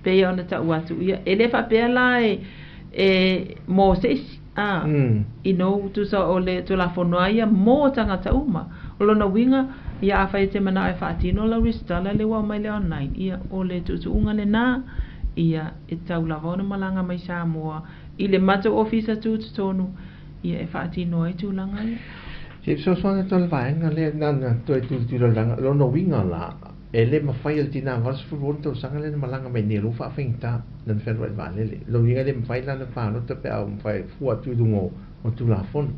Pea ona ta uatu ia. Ele whapea la mō seisi. Ino tusa ole tula whanua ia mō tangata uma. Olona winga ia a whaite mana e whaatino la ristala le wau mai le online. Ia ole tutuunga le nā. Ia e tau lava ona malanga mai sa moa I le mata ofisa tu tonu ia e whaatino ai tūlanga ia. Se so swana tol vaenga le nana toi tu langa lono winga la ele mawhai al tina vas furu tau sanga le malanga mai ne rufa whainta nan whenua I vālele lo winga le mawhai lana whāno te pe au mawhai fua tūdungo o tu la fon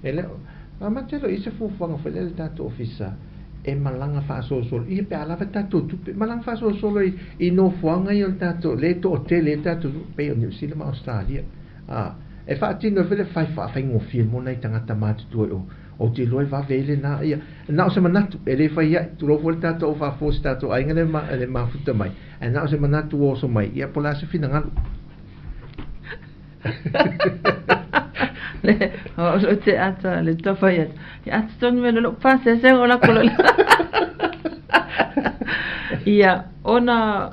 ele amatelo isa fufuanga whelele tato ofisa e malanga fa so I pe ala tato tu malanga fa so I no fuanga I tato le to hotel tato pe o New Zealand Australia e fa tino vele fa ngo fie mo nei tangata matu tu o te loi va vele na ia na se manatu ele fa ia tu lo volta to fa fo stato ai ngale ma futa mai e na se manatu o so mai ia pola se fina ngal le o te ata le tofa ia ata tonu me lo pa se ola kolo ia ona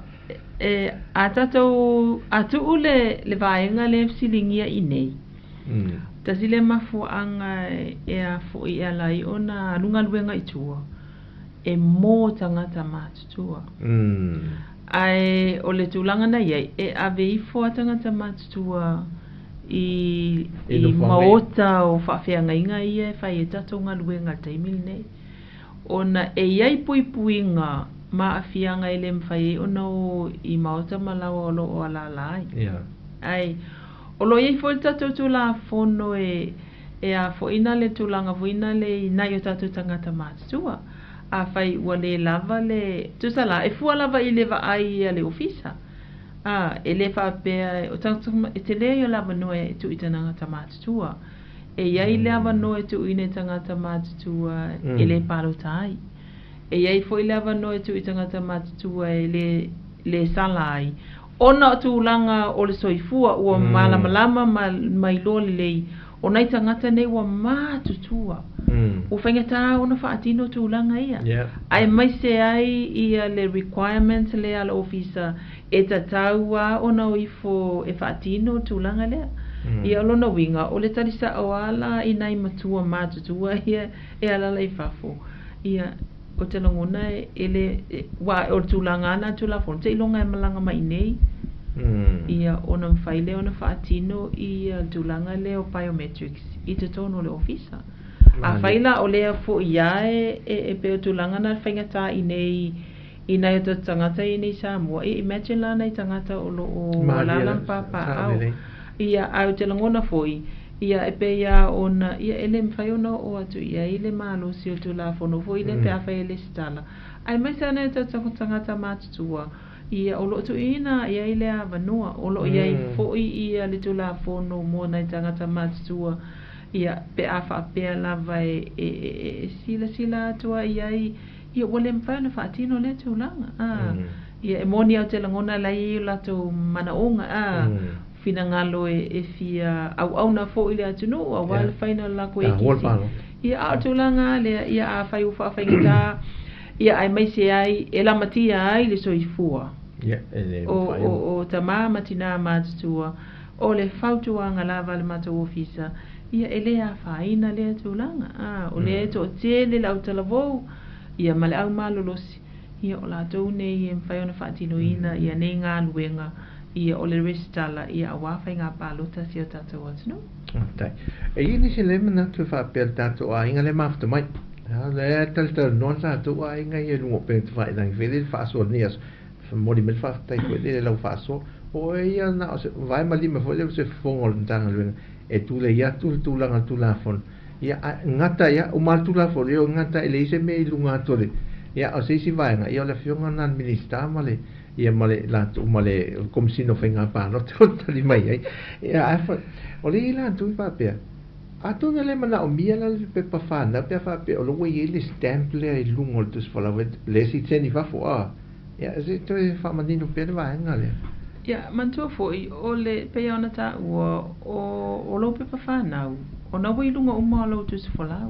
ata to atu ule le vaenga le silingia I nei tasile mafu anga a fu I ala I ona lunga luenga I tua e mo tangata matua ai ole tulanga na ye e ave I fo tangata matua I maota o whawhianga inga ia whai e tatonga luenga taimil nei ona e iai puipuinga ma awhianga ele mwhai ona o I maota malawa olo o alalai ai olo iei fo tato tu la fono e a fo ina le tulanga fo ina le nai o tatu tangata mātua a fai ua le lava le tusala e fua lava i le va ai le ofisa e le whapea o tatu e te leo yo lava noe e tu i tangata mātua e iai le lava noe tu i ne tangata mātua e le palotai e iai fo i lava noe tu i tangata mātua e le salai ona tulanga o le soifua ua malamalama mai lo lei o nai tangata nei ua mātutua o whaingata ona whaatino tūlanga ia ai mai se ai ia le requirements le ala ofisa e tataua ona o ifo e whaatino tūlanga lea ia lona winga o le tarisa o ala i nai matua mātutua ia e ala lei whafo ia o te langona e le wa o tūlanga ana tūlafon te ilonga e malanga mai nei ia ona mwhaile ona whaatino i tūlanga le o biometrics i te tono le ofisa a whaila o lea fo ia e peo tūlanga na whaingata i nei o tangata i nei Samoa imagine la nei tangata o lalang papa au ia au te langona foi ia e pe ia ona ia ele mwhai ona o atu ia ile malo si o tūlafono foi ile pe a whai ele stala ai mai sa nei tangata mātutua ia o lo tu ina ia ile a vanua o lo ia foi ia le tūlafono mo nei tangata mātutua ia pe a whapea lava e sila atua ia wale mwhai na whaatino le tūlanga ia e moni au te langona lai i lato manaonga fina ngalo e fia au na fo ile atunu a wal final la ko kisi ia au tūlanga le ia a whai ufa whaingita ia ai mai se ai e la matia ai le soifua o ta matina mātutua o le whautuanga lava le mata ofisa ia ele a whaina le tūlanga o le to te le lau talavou ia male au malolosi ia o la tau nei e mwhai ona whaatino ina ia nei ngā luenga ia o le restala ia a wawhai ngā pālota si o tātou atunu e ini se le mana tu whapea tātou a inga le mafta mai le tal non tātou a inga i lungo pe tu whai nang vele whaaso nias mori me whaatai koe le lau whaaso o ia na vai malima fo le se fongol ntanga luenga e tu le ia tu langa tu la fon ia ngata ia o mal tu la fon ia ngata ele se me lunga tole ia o se si vai nga ia le fionga nan minister male ia male la tu male komsino fenga pa no tali mai ai ia afa o le la tu pa pe a tu le mana o mia la pe pa fa na pe fa pe o lo we le stamp le lungol tu fola le si teni fa fo ia se tu fa mandino pe va nga le ia mantua foi o le pe ona ta o lo pe pa fa na o na we lunga o ma lo tu fola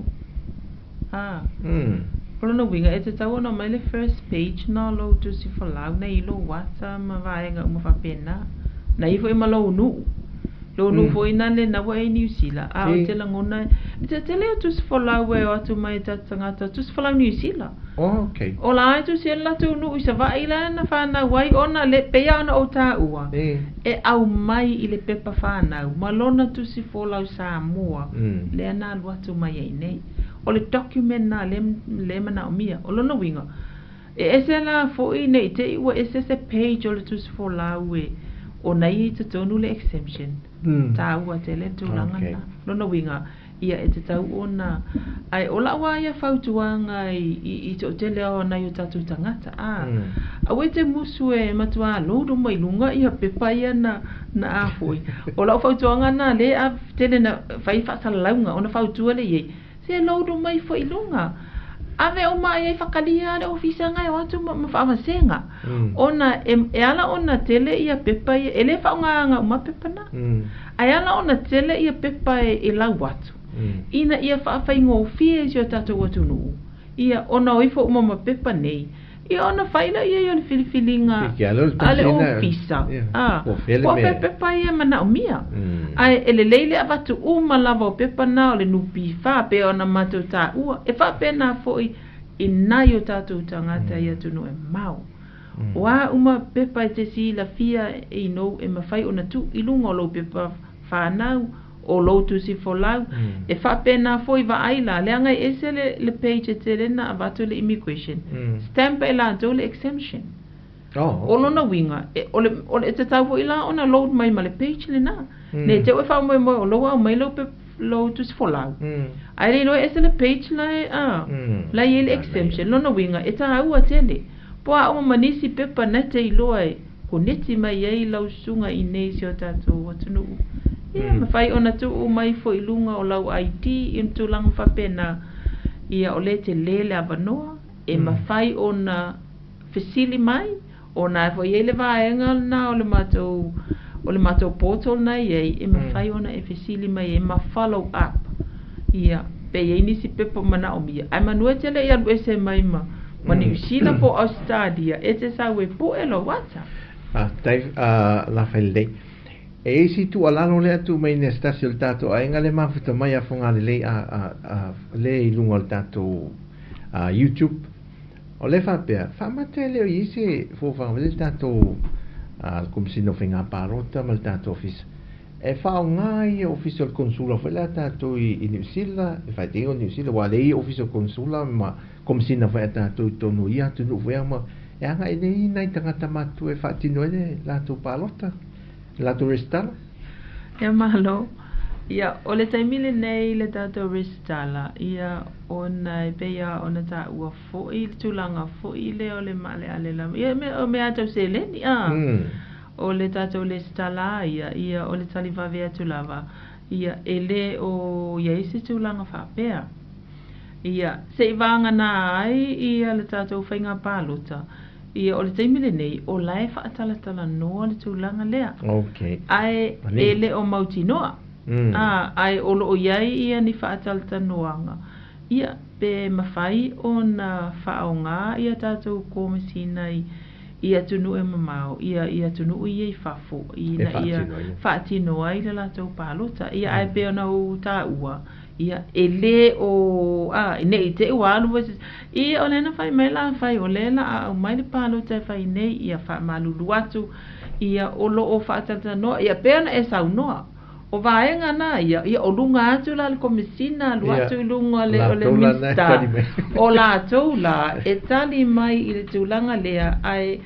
Polo no winga e te tau no mai le first page na lo tu si folau na ilo wata ma vaenga uma fa pena na ifo ima lo nu foi na le na wa e New Zealand o te langona te leo tu si folau e o atu mai tangata tu si folau New Zealand o la tu si la tu nu isa va ila na fa na wai ona le peia ona o ta ua e au mai i le pepa fa na malona tu si folau Samoa le na lu atu mai e nei o le document na le mana o mia o lona winga ese la foi nei te iwa ese se page o le tu si folau o nei te tonu le exemption ta ua te le tūlanga na lona winga ia e te tau ona ai o la wa ia fautuanga i to te leo na i tatu tangata a we te musu e matua lodo mai lunga ia pepa ia na a foi o la fautuanga na le a tele na fai fa salaunga ona fautua le ye se lodo mai foi lunga ave o mai e whakalia le ofisa ngai o atu ma whaamasenga ona e ala ona tele ia pepa ia ele whaunganga uma pepa na ai ala ona tele ia pepa e lau atu ina ia whaafai ngō fie si o tatou atu nuu ia ona oifo uma pepa nei ia ona whaila ia i o le filifilinga ale ofisa o pepa ia mana o mia ai ele leile avatu uma lava o pepa na o le nupi wha pe ona matou ta ua e wha pe na foi i nai o tatou tangata ia tunu e mau wa uma pepa e te si la fia e no e mawhai ona tu ilunga o lo pepa whanau o lo tu si folau e wha pe na foi va aila le angai ese le page e te rena avatu le immigration stamp e la do le exemption o lona winga o le te tau i la ona load mai ma le page le na ne te ue wha mo o lo au mai lo pe lo tu folau ai le no ese le page lai la ele exemption no winga e ta ua tele po a o manisi pepa na te iloi ko neti mai ai lau sunga i nei sio tatou watunu ia mawhai ona tu o mai fo ilunga o lau IT im tu lang whapena ia o le te lele avanoa e mawhai ona fesili mai ona fo iele vaenga na o le matou portal na iei e mawhai ona e fesili mai e ma follow up ia pe iei nisi pepa mana o mia ai manua tele ia luese mai mani usila po Australia e te sa we po elo wata Dave la felle e si tu alano le atu mai ne stasio tato ai ngale mafuta mai a fonga le le ilunga tato YouTube o le fa pe fa matele o isi fo fa le tato come si no finga parota mal tato office e fa ngai official consula fa la tato in New Zealand e fa dingo New Zealand wa le official consula ma come si no fa tato tonu ia tu no ma e anga nei nai tangata matu e fa tino e la tu palota la tu restala ia malo ia o le taimile nei le tato restala ia ona e peia ona ta ua foi tulanga foi le o le male ale la ia me ato se le ni o le tato restala ia o le taliva vea tulava ia ele o ia isi tulanga fa pea ia se vanga na ai ia le tato fainga palota ia o le taimile nei o lai whaatalatala noa le tūlanga lea. Okay. Ai ele o mauti noa. Ai o lo o iai ia ni whaatalata noanga. Ia pe mawhai o na whaonga ia tātou kōmasina ia tunu e mamau. Ia tunu i ei whafo. Ia whaatinoa i le lātou pālota. Ia ai pe ona o tā ua. Ia ele o nei te walu ia o lena fai mai la fai o lela a mai le palo te fai nei ia fa malulu atu ia o lo o fa tata no ia pena e sau no o vaenga na ia o lunga atu la le komisina lu atu lunga le o le mista o la tola e tali mai i le tulanga lea ai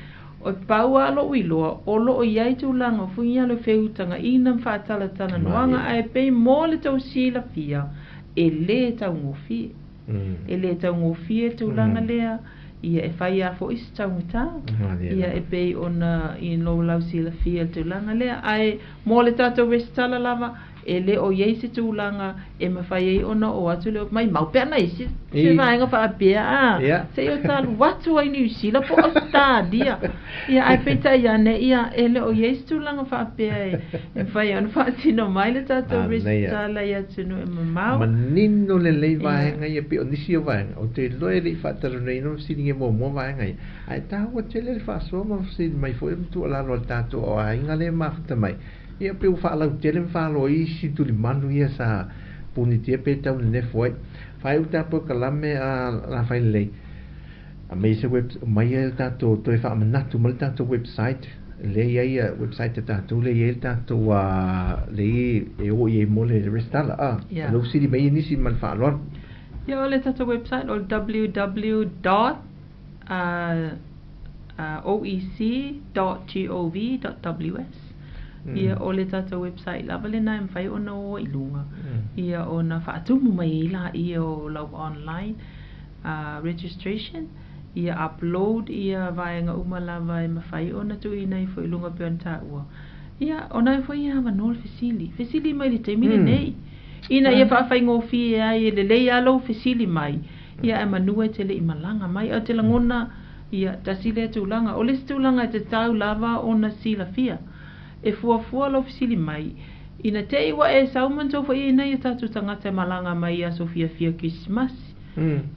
o paua lo uiloa o lo o iai tulanga fuia le feutanga ina fa tala tana noanga ai pe mo le tau sila fia e le tau ngofie e le tau ngofie tulanga lea ia e fai a fo isi tau ngita ia e pei ona i no lau sila fia tulanga lea ai mo le tato westala lava e le o iei se tūlanga e mawhai ei ona o atu leo mai mau pēna isi se vaenga wha apea se o talu watu ai New Zealand po o stadia ia ai peita ia ne ia e le o iei se tūlanga wha apea e whai anu wha tino mai le tato restala ia tino e mamau manino le lei vaenga ia pe o nisi o vaenga o te loe li whataru nei no sini e mo vaenga ia ai tahu te le wha soma si mai fo e mtu ala no tato o a inga le mafta mai ia pe fa la tele fa lo isi tu li manu ia sa punitia pe tau ne foi fai uta po kalame a la fai le a me se web mai ta to fa manatu mal ta to website le ia website ta to le ia ta to le e o ie mo le restala lo si di mai ni si mal fa lo ia le ta to website o www.oec.gov.ws ia o le tata website lava le nai mwhai ona o ilunga ia o na whaatumu mai ila ia o lau online registration ia upload ia vaenga umalava e mawhai ona tu i nei fo ilunga pe ta ua ia o nai fo ia manol fesili mai le teimile nei ina ia whaafai ngofi ia i le lei alo fesili mai ia e manua te le imalanga mai o te langona ia tasile tūlanga o le tūlanga te tau lava o na sila fia e fuafua lo fisili mai ina te iwa e saumanto fo ina ia tatu tangata malanga mai a Sofia Fia Christmas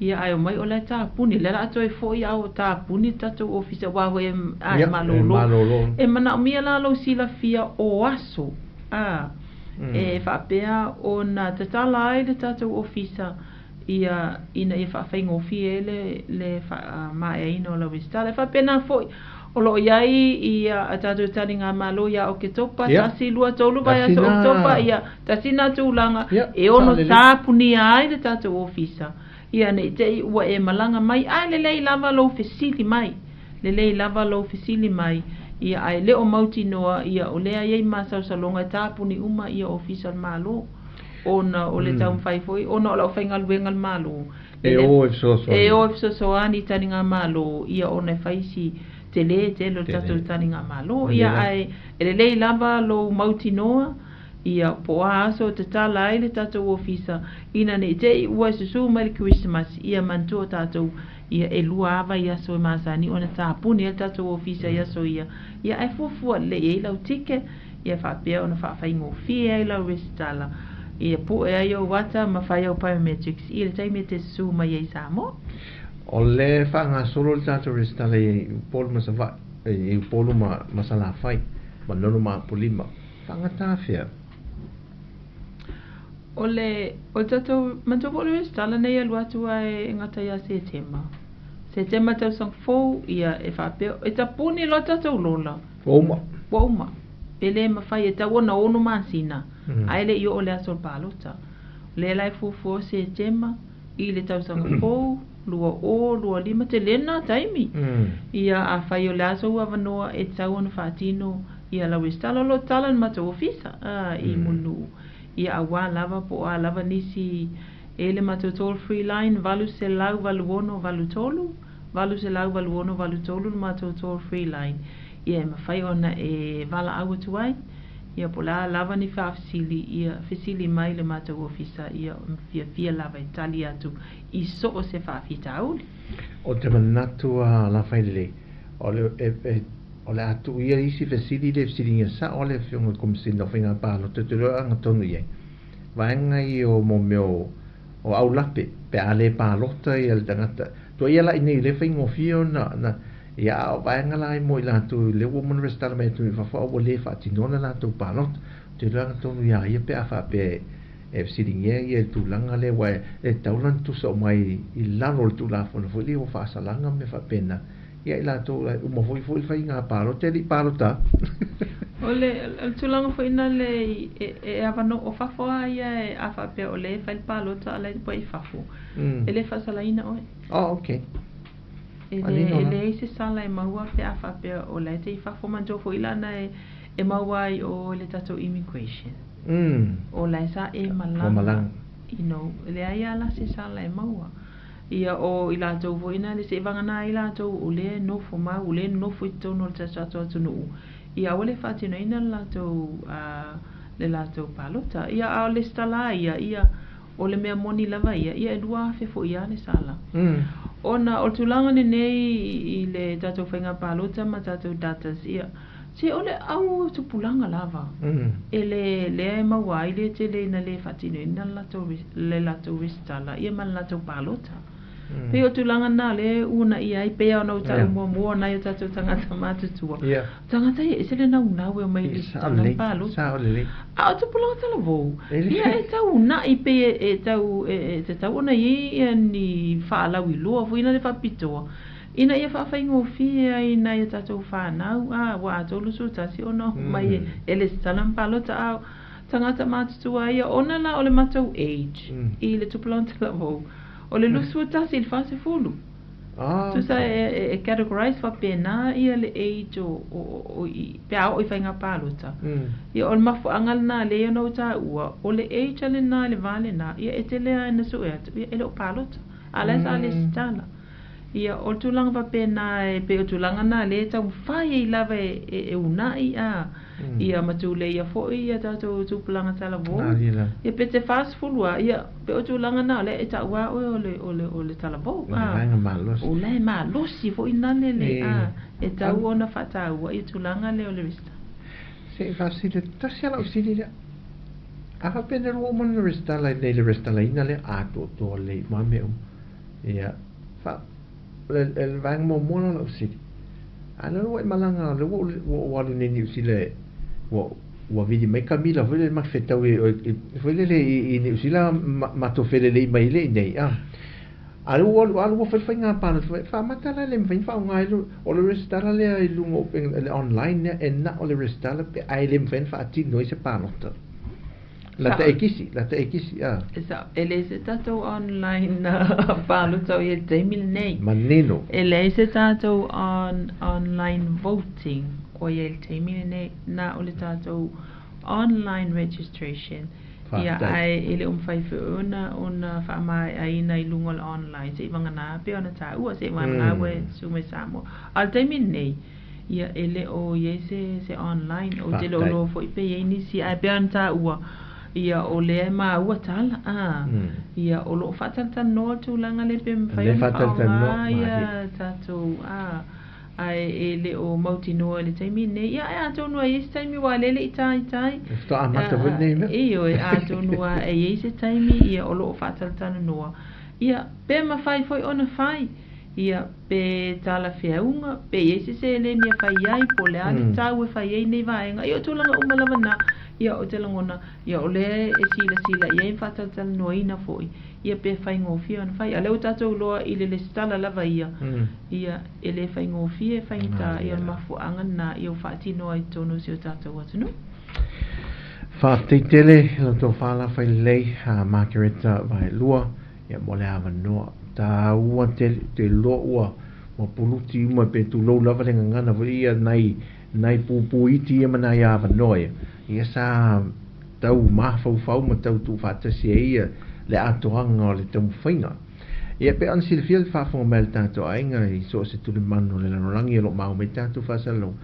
ia ai o mai o le tāpuni le ato e fo ia o tāpuni tatu ofisa waho e malolo e mana o mia lalo sila fia o aso e whapea o na tatala ai le tatu ofisa ia ina e whawhaingo fie le mai ino la vista le whapea na fo o lo iai ia atatu tani ngā malo ia o ke topa tasi lua tolu vai aso o topa ia tasina tūlanga e ono tāpuni ai le tatu ofisa ia nei te ua e malanga mai ai le lei lava lo fesili mai le lei lava lo fesili mai ia ai le o mauti noa ia o lea iei masau salonga tāpuni uma ia ofisa malo ona o le tau fai foi ona o la whainga luenga le malo e o so ani tani ngā malo ia ona fai si te lo tatou tani ngā malo ia ai ele lei lava lo mauti noa ia po aso te tala ai le tatou ofisa ina ne te ua susu mai le Christmas ia mantua tatou ia e lua ava ia so masani ona tapuni le tatou ofisa ia so ia ai fufua le e lau tike ia whapea ona whawhaingo fia e lau restala ia pu e ai o wata ma whai au biometrics ia le taimi te susu mai ei Samoa o le whanga solo le tatou restala i polu masava i polu masala whai ma nono ma polima whanga tawhia o tatou mantopo le restala nei alu atu ai ngata ia Setema tau sang fou ia e whapea e tapuni lo tatou lola Wauma pele mawhai e tau ona ono masina ai le i o le asol palota le lai fufu Setema i le tau sang fou lua lima te lena taimi ia a whai o le aso ua wanoa e tau ona whaatino ia la restala lo talan mata ofisa i munu ia awa lava po a lava nisi ele mata toll free line valu se lau valu ono valu tolu mata toll free line ia ma fai ona e vala au tuai ia pola lava ni fasili mai le mata ofisa ia fia lava Italia tu i so o se fafita uli o te manatu a la fai le o le atu ia isi fasili le fasili ia sa o le fionga komisina whinga pālo te tero anga tonu iei vaenga i o mo meo o au lape pe ale pālota i al tangata to ia la inei le whingo fio na ia o vaenga la i mo i la tu le woman restara me tu i fafa o le whatinona la tu pālota te tero anga tonu ia pe a whape e fasili ia e tu langa le wai e taulan tu sa o mai i laro le tu la fona fuli o whaasalanga me whapena ia ila to uma foi fai nga paro te li paro ta ole tulanga foi na le e avano o fafo ia e afa pe ole fai palo ta le poi fafo ele fa sala ina oi okay ele se sala e maua pe afa pe ole te fafo manjo foi la na e maua o le tato immigration o la sa e malanga le ai la se sala e maua ia o ila tau voina le se vangana ila tau o le no fo ma o le no fo to no tsa tsa tsa no ia o le fatina ina la tau le la tau palota ia o le stala ia o le mea moni lava ia dua fe fo ia le sala ona o tulanga nei i le tatou whainga palota ma tatou datas ia se ole au tupulanga lava ele mawai le te le na le fatina ina la tau stala ia ma la tau palota pe o tulanga na le una ia i pe ona uta mo na ia tatu tangata matutua tangata e se le na una we mai le tala palo a o tupulanga tala vo ia e tau na i pe e tau te tau ona i ni fala wi lo vo ina le fa pitoa ina ia fa faingo fia ina ia tatu fa na wa tolu su tasi ona mai ele tala palo ta tangata matutua ia ona la ole matau age i le tupulanga tala vo o le lusu tasi il fase fulu tu sa e categorize fa pena ia le age o pe au i fainga palota ia o mafu angal na le no ta ua o le age le na le vale na ia etele na so ia ele o palota ala sa le stala ia o tulang fa pena e pe o tulanga na le ta fai i lava e unai ia matule ia fo ia tato tupulanga tala vo ia pe te fast fulua ia pe o tulanga na le e ta ua o le tala vo o le malosi fo inane le e ta ona fata ua ia tulanga le o le vista se fasi le tasiala o sili le a fa pena lo mo le resta la ina le to le mame ia fa el vang mo mo no sili ana lo malanga le wo ni ni sile wa vidi mai Camila vele ma feta vele le ni sila ma to fele le mai le nei alu fa fa nga pa fa mata le fa ngai o le restara le lungo open online e na o le restara pe ai le fa ati noi se pa nota la te ekisi esa ele se tato online palo to ye 2000 nei maneno ele se tato online voting o ye 2000 nei na o le tato online registration ia ai ele fai fe ona fa mai ai nei lunga online se mangana pe ona ta ua se mangana we su me samo al temi nei ia ele o ye se online o te lo fo pe ye ni si ai pe ona ta ua ia o le ma ua tala ia o lo fa tata no tu langa le pe fai ia tatu ai ele o mauti no le taimi ne ia a tonu ai se taimi wa lele tai sto amata vene me io a tonu ai se taimi ia o lo fa tata no ia pe ma fai foi ona fai ia pe tala feunga pe se le ni fai ai po le ali tau fai ai nei vaenga io tu langa uma lavana ia o te langona ia o le sila ia fa tata no ina foi ia pe fai ngofia ona fai ale o tatou loa i le stala lava ia ele fai ngofia fai ta ia mafu anga na ia fatino ai tono si o tatou atunu fa te tele lo to fala fai lei Margareta vai lua ia mole ava no ta ua te lo ua mo puluti uma pe tu lo lava le ngana ia nai pupu iti ia mana ia ava no ia sa tau mafau ma tau tu fatasi ia le atoanga o le tamu whainga. Ia pe an silfia le whawhonga mele tātou ainga i so se tuli manu le lanorangi e lo mau me tātou whasalo.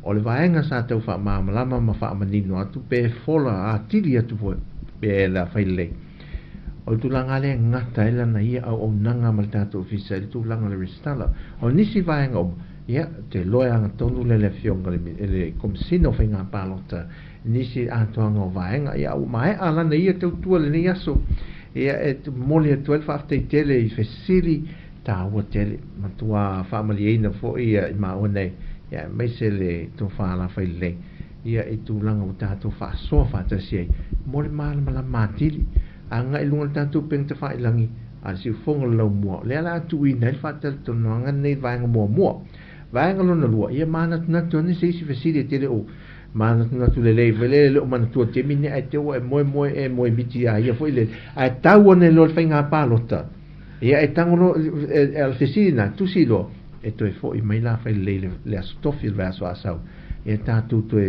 O le vaenga sa tau wha maamalama ma wha amanino atu pe fola a tiri atu pe la whaile. O tu langa le ngata ela na ia au nanga ma le tātou ofisa i tu langa le restala. O nisi vaenga o ia te loa anga tonu le fionga le komsino whainga palota nisi atoanga o vaenga ia au mai alana ia tau tua le nei aso ia moli a 12 after tele i fesiri ta ua tele matua family ina fo ia i maua nei ia mai se le tu whaala whaile ia i tu langa o tātou wha sofa tasi moli malama la matili anga i lunga tātou peng te whailangi a si ufonga lau mua le ala atu i nei whatel tonoanga nei vaenga mua vaenga lona lua ia mana tunatu ni se isi fesiri tele o mana tunatu le vele o mana tu te mine ai te o e moe miti ia foi le ai tau ne lo fainga palota ia e tango el fesina tu silo e to e foi mai la fai le stofil verso asau e tatu to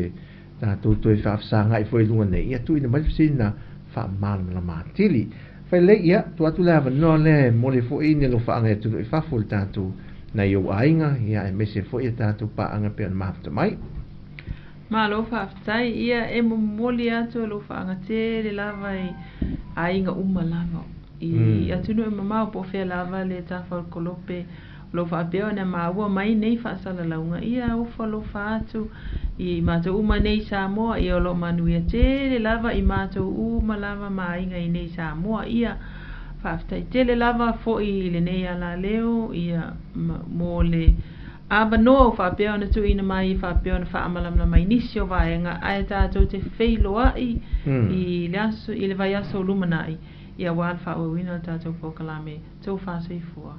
e fa sanga i foi lunga nei ia tu ina mai fesina fa mal la matili fai le ia tu atu lava no le mo le foi ne lo fa anga tu fa fol tatu na yo ainga ia e mese foi tatu pa anga pe mafta mai ma lo fa aftai ia e moli atu lo fa anga te le lava ainga lava i atu no mama po fe lava le ta fa kolope lo fa be ona ma wa mai nei fa sala launga ia o fa lo fa atu i ma to nei sa mo ia lo manu ia te le lava i ma to lava ma inga i nei sa mo ia fa aftai te le lava fo i le nei ala leo ia mo le ava no fa pe ona tu ina mai fa pe ona fa amalamla mai nisio vaenga ai tātou te feiloa i le vai aso lumanai ia wal fa o wina tātou pokalame tau fa seifua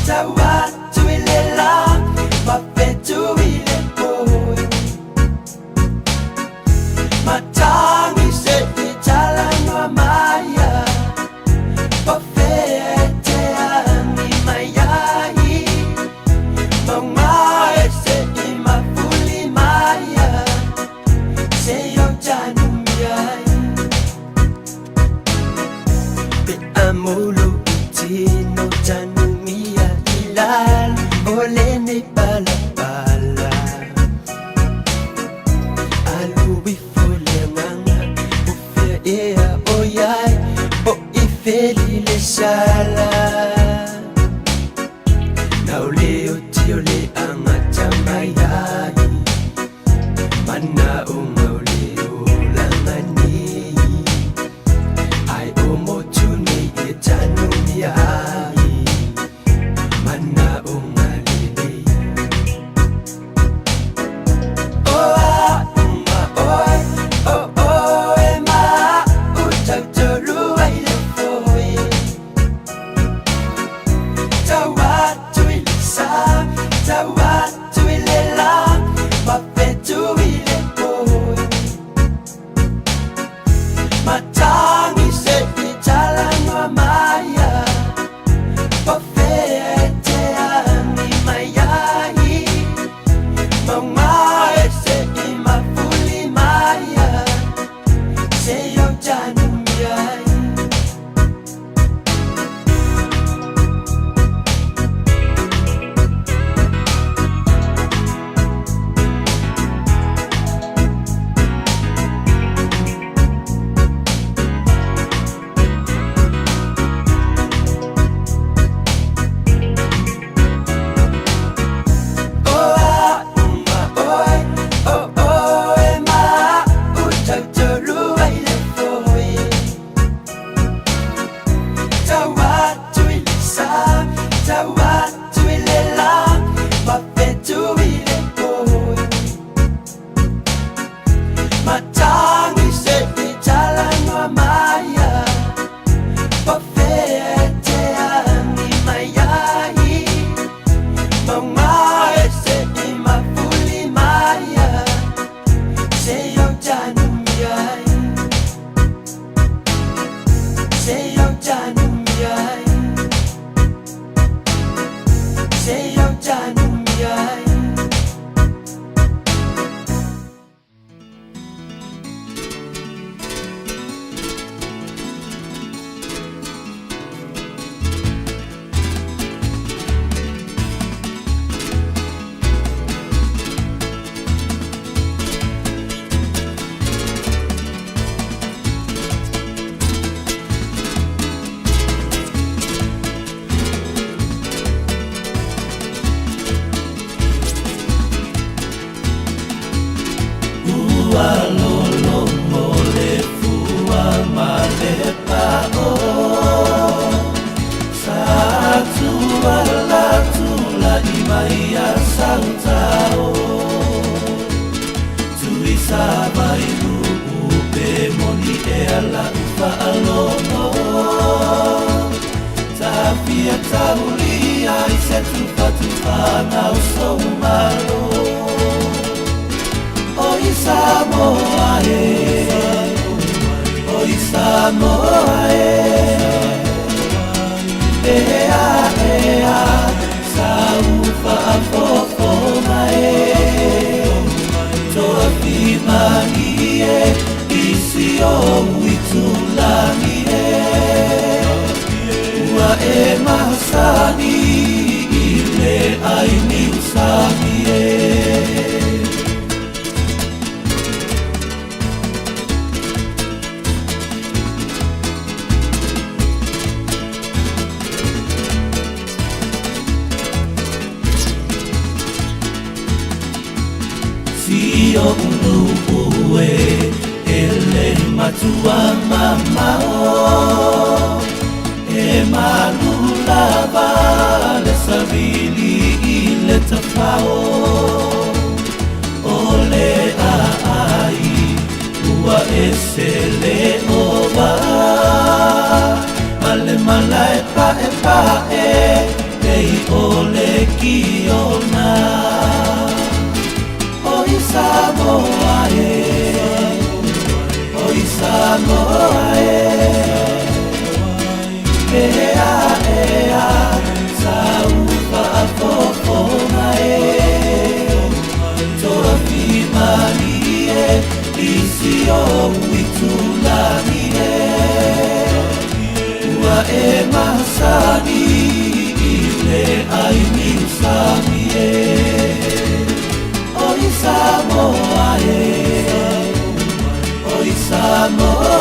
Tawatu ilela, mapetu ile boy. vairu upe moni e ala upa alono Tafia taulia I se tupatupana uso umalo Oi Samoa Oi Samoa Ea Saufa afofo mae Toa fimanie Isi o uitulanie Ua e mahasani Ile aini usanie Sio uluue ele matua mamao E malulava le savili ile tafao Ole ai ua esele ova Male malae pae Ei ole kiona Oi Samoa Oi Samoa Ea Saufa afofo mae Toa fimanie Isi o uitulanie Ua e mahasani Ile aini usamie Oi Samoa Oi Samoa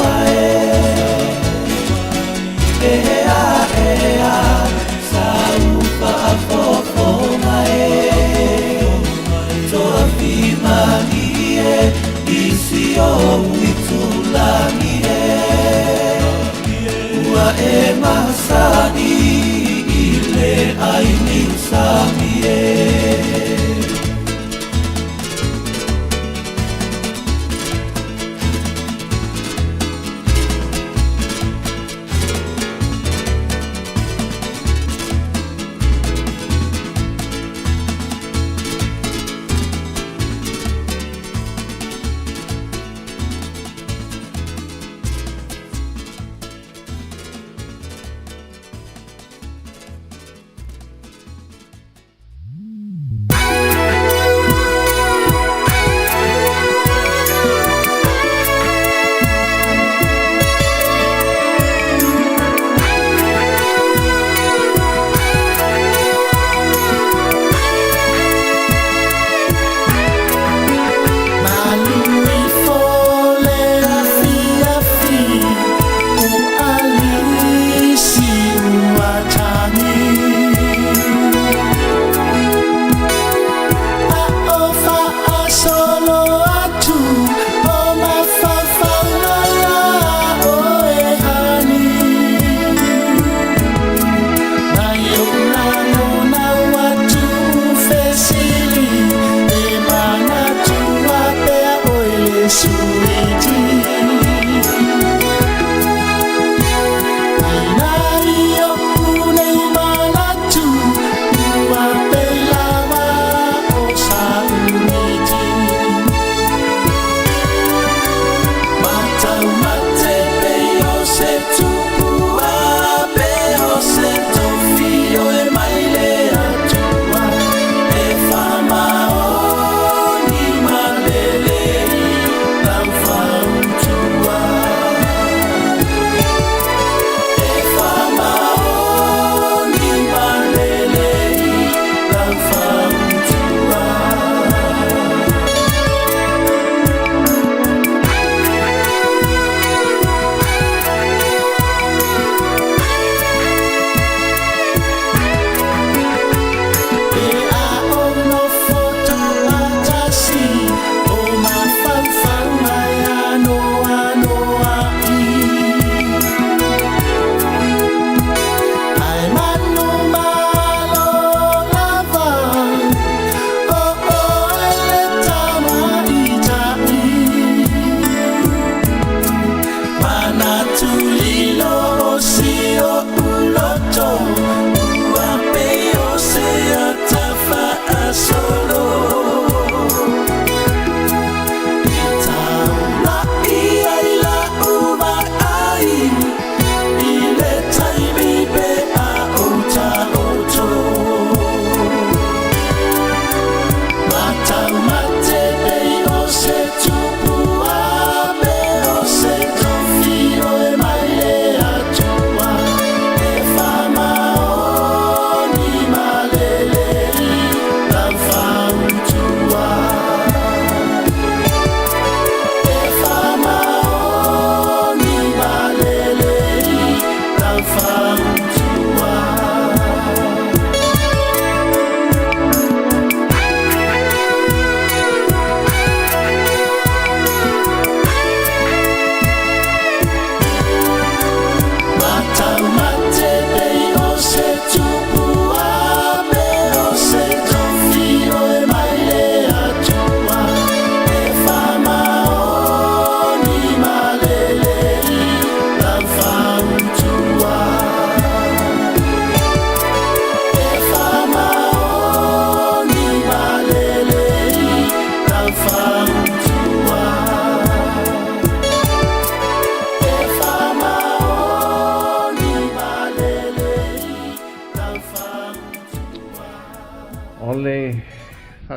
Ea Saufa afofo mae Toa fimanie Isi o uitulanie Ua e mahasani Ile aini usamie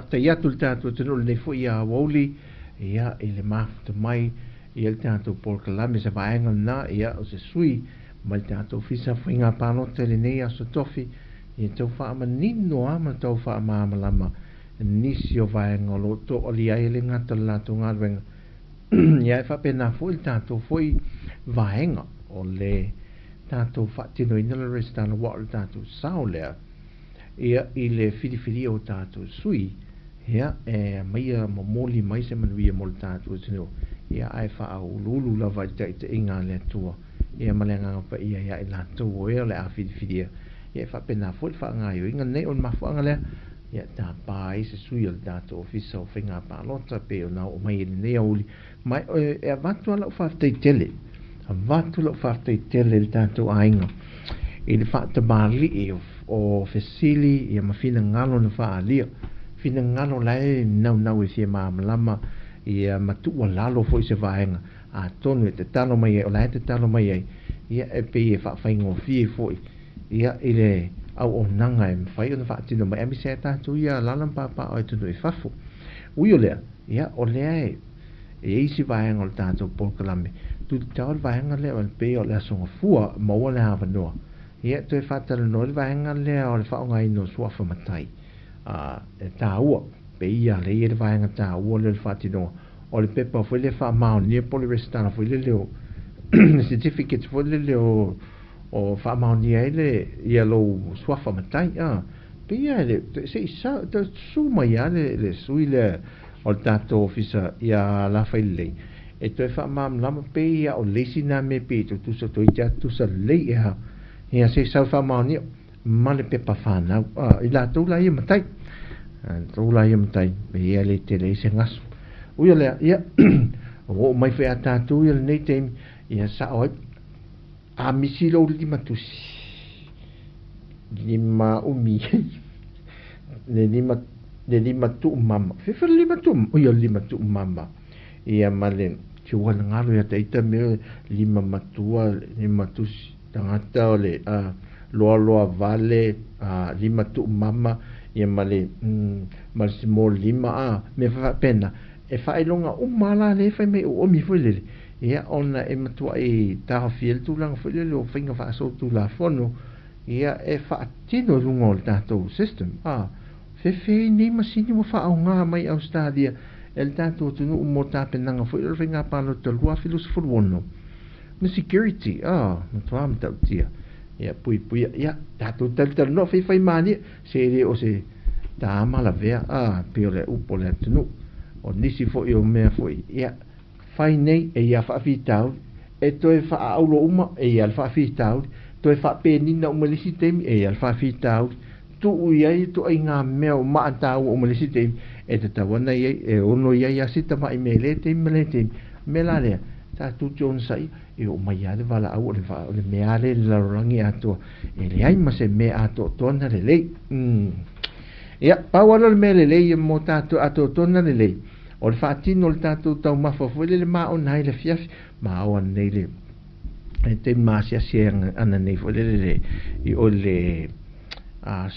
whakatei atu le tātou tunu le nei fo i a wauli, ia i le mafuta mai, ia le tātou Polokalame sa vaenga na, ia o se sui, ma le tātou fisa whainga pānota le nei aso tofi, ia tau wha ama nino ama tau wha ama amalama, nisi o vaenga lo to o li ai le ngata le lātou ngāruenga. Ia e whapena fo il tātou foi vaenga o le tātou whaatino ina le restana wa o le tātou sao lea, ia i le whiriwhiri o tātou sui, ia e maia mamoli mai se manuia mo le tātou tino, ia ai wha au lulu lava i te inga le atua, ia malenga ngapa ia i lātou o ea le a whiriwhiria, ia e whapena fo il wha ngai o inga nei o le mafuanga lea, ia tā pāi se sui o le tātou ofisa o whainga pālota pe o nao o mai ele nei auli, mai e avatu ala o whaaftei tele, avatu ala o whaaftei tele le tātou ainga, i le whaatamali e o fesili ia mawhina ngalo na whaalia, whina ngalo lai nau e fia maamalama ia matua lalo fo i se vaenga, a tonu e te talo mai e, o lai te talo mai e, ia e pe e whaingo fie fo i, ia i le au o nanga e mwhai o na whaatino mai, emi se tātou ia lalam papa o e tunu e whafo. Ui o lea, ia o lea e eisi vaenga o le tātou Polokalame, tu tau le vaenga lea o le pe o le asonga fua maua le hawa noa. Ia tu e whatara no le vaenga lea o le whaonga ino suafa matai. E tā ua, pe ia le ia le vaenga tā ua le whatinoa. O le pepa fwoi le wha mao nia poli restana fwoi le leo certificates fwoi le leo o wha mao nia ele ia lo suafa matai. Pe ia le, se isa, ta suma ia le sui le o le tato ofisa ia la whai lei. E tu e wha maam lama pe ia o leisi na me pe tu tusa to i tia tusa lei e ha. Ia se sau wha mao nia, ma le pepa whanau. I la tau la ia matai. Tau la ia matai, me ia le te le se ngasu. Uia lea, ia, o mai whea tātou ia le nei teimi, ia sa oi, a misi lo lima tusi, lima umi, le lima tu mama, whiwha lima tu, uia lima tu mama, ia male, tiua na ngaro ia teita me lima matua, lima tusi, tangata o le, loa loa vale, lima tu mama, ia male, male si mo lima, me wha pena, e whaelonga umala le whai mei o omi whaelele. Ia ona e matua e taha fiel tūlanga whaelele o whainga whaaso tūla whono. Ia e whaatino runga o le tātou system. Whewhei nei masini mo whaau ngā mai Australia. E le tātou tunu umo tāpenanga whaelele whainga pāno te lua whilus whaluono. Na security, matua amtau tia. Ia pui, ia tātou talitara no whai mani. Se re o se tā amala vea, pio le upo le tunu. O nisi fo i o mea fo i, ia, whai nei e ia whaafi tau, e toi wha aulo uma e ia whaafi tau, toi wha penina o malisi teimi e ia whaafi tau, tu ui ai tu ai ngā mea o maa tau o malisi teimi, e te tawana iai, e ono iai asita mai me le teimi, me la lea, ta tu tion sai, e o mai ale wala au o le mea le larangi atua, e le ai ma se mea atua tona le lei, ia, pauala le mea le lei e mo tātou atua tona le lei, o le whaatino le tātou tau mawhawhule le maa o nai le fiafi, maa o nei le, e te maasia sianga ana nei whule le, i o le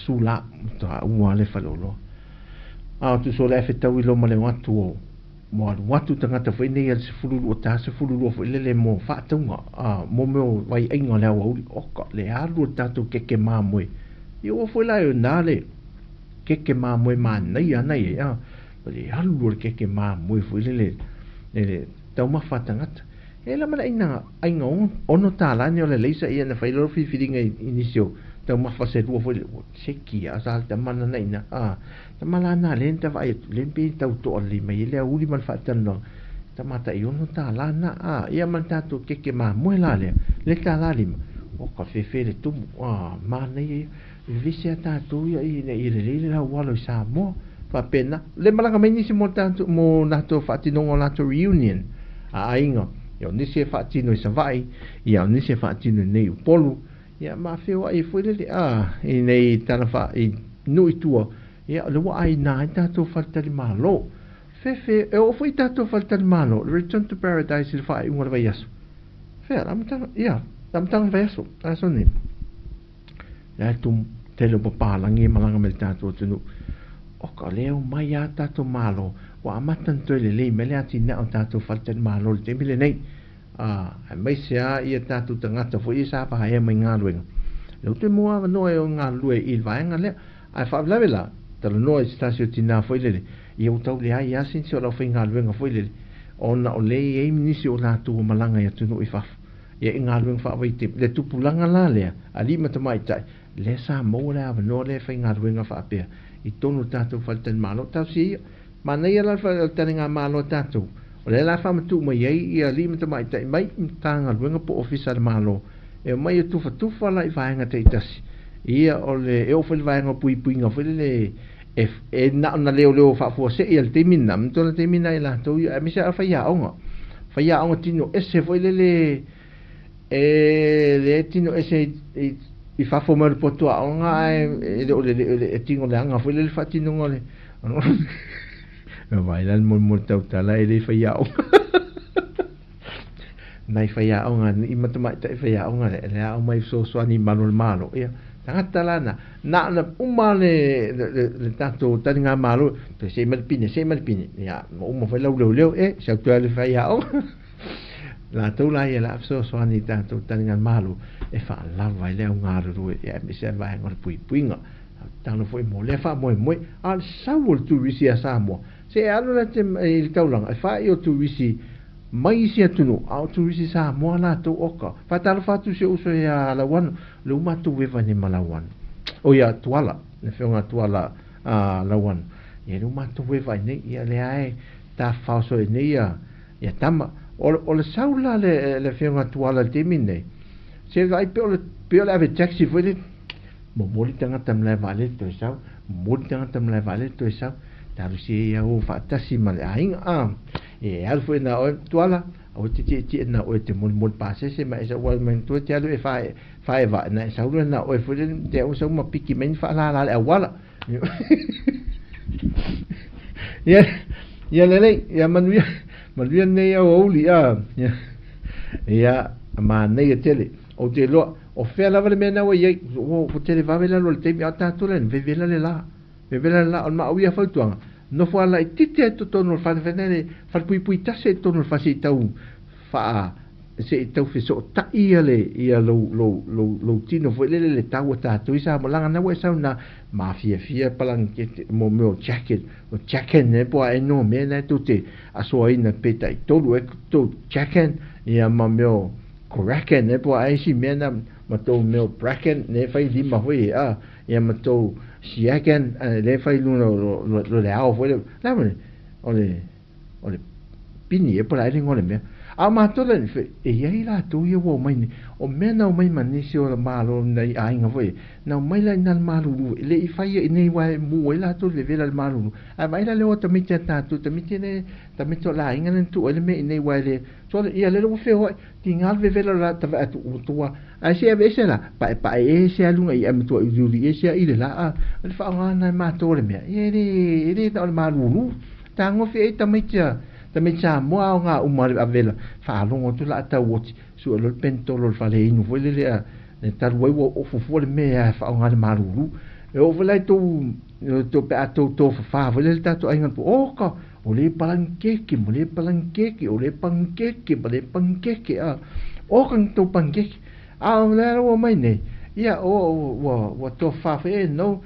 sula, ta ua le whalolo. Tu so le efe tau ilo ma le watu o, mo alu watu tangata whai nei al se fululu o tā se fululu o whule le mo whaatunga, mo meo wai inga le awa uli, oka le alu o tātou keke maa moe, i o whai lai o nā le, keke maa moe maa nei anai e, le alu le keke maa moe fui le tau mawhatangata. E la mana inga ono tālani o le leisa ia na whailoro whiwhiringa inisio tau mawhase rua fui le seki a sal ta mana na ina. Ta mala na len ta vai len pe tau to ali mai le uri man whatano. Ta mata i ono tālana ia man tātou keke maa moe la le tālani ma. O ka whewhe le tumu. Mana ia visi a tātou ia i le la walo i sa moa. Pena le malanga mai nisi mo tanto mo nato fatinongo nato reunion ainga yo nisi fatino i savai ia nisi fatino nei polu ia ma feo ai foi le i nei tana fa i nui tua ia le wa ai na tato fatali malo fe e o foi tato fatali malo return to paradise il fa un vai aso fe am tang vai aso aso ni la tum tele po palangi malanga mel tato tunu o ka leo mai a tato malo wa amatan to le me le ati na o tato falten malo te mile nei mai se a ia tato tangata fo isa pa ha mai ngā luenga le te mua no e o ngā lue i vaenga le ai fa vela talo no e stasio tina fo le ia o tau le ai asin se o la fo ngā luenga fo le ona o le e minisi o la tu malanga ia tu no i fa ia ngā luenga fa vai te le tupulanga la le ali mata mai tai le sa mo le ava no le fo ngā luenga fa pe i tonu tato falten malo tau si ma nei ala fa tani ngā malo tato o le la fa matu mai ia li mata mai tai mai tanga luenga po ofisa le malo e mai tu fa la i vaenga te tasi ia o le e o fa le vaenga pui nga fa le e na leo fa fo se ia te mina mto le te mina ila to ia mi sa fa ia onga tino ese foi le tino ese i fa fo mer poto onga e tingo le anga foi le fa tino ngole vai lan mo tau tala e le fa ia nai fa ia onga i matamai tai fa ia onga le au mai so ani malo ia tangata lana na umale le tato tanga malo te se malpine ya mo fa leu sa tu le fa ia la to la ia la so ani tato tanga malo e fa la vai le unga ru e mi se vai ngor puinga tano foi mo le fa mo al saul tu visi a samo se alora te il taulang e fa io tu visi mai sia tunu au tu visi sa mo na to oka fa tal fa tu se uso ya la wan lu ma tu we vani malawan o ya tuala ne fe nga tuala la wan ye lu ma tu we vani ya le ai ta fa so ne ya tama o le saula le fe nga tuala te mine se vai pe le ave taxi foi mo moli tanga tam le vale to sa moli tanga tam le vale to sa ta si ya o fa ta si mal ai e al foi na o tuala o ti na o te mol pase se ma esa wal men to te alu e fa va na sa u na o foi te o sa ma piki men fa la e wala ya le ya manuia ne ya o li ya ma ne tele o te lo o fe la vale mena o ye o te le va vela lo te mi ata to len ve vela la on ma o ya fa tuanga no fo ala tite to tono fa venere fa pui tase tono fa si tau fa se tau fe so ta ia lo tino fo le tau ta tu isa mo langa na we sa na mafia palang ke mo jacket ne po ai no me na tu te aso ina peta to to jacket ia ma meu correct ne po ai si me na ma to meu bracket ne fa di ma hui ia ma to siaken le fai lo le ao foi la ole pini e para ngole me a ma to le e ia la tu ye wo mai o me na mai mani si o malo nei ai nga foi na mai la na malo le i fai nei wa mu la to le vela malo a mai la le o tami ta tu tami ne tami to la inga tu ele me nei wa le so ia le lo fe ho ti ngal ve vela la ta tu tua a se ave se la pa e se alunga i am to i e se i le la le fa nga ma to le me e ta malo ta ngo fe tami cha mo nga umar avela fa longo tu la ta woti su lo pento lo fa le inu foi le ta wo o fu le me fa nga le maru e o vela to pe to fa le ta to ainga o ka o le pankeke o le pankeke o kan to pankeke le o mai ne ia o to fa fe no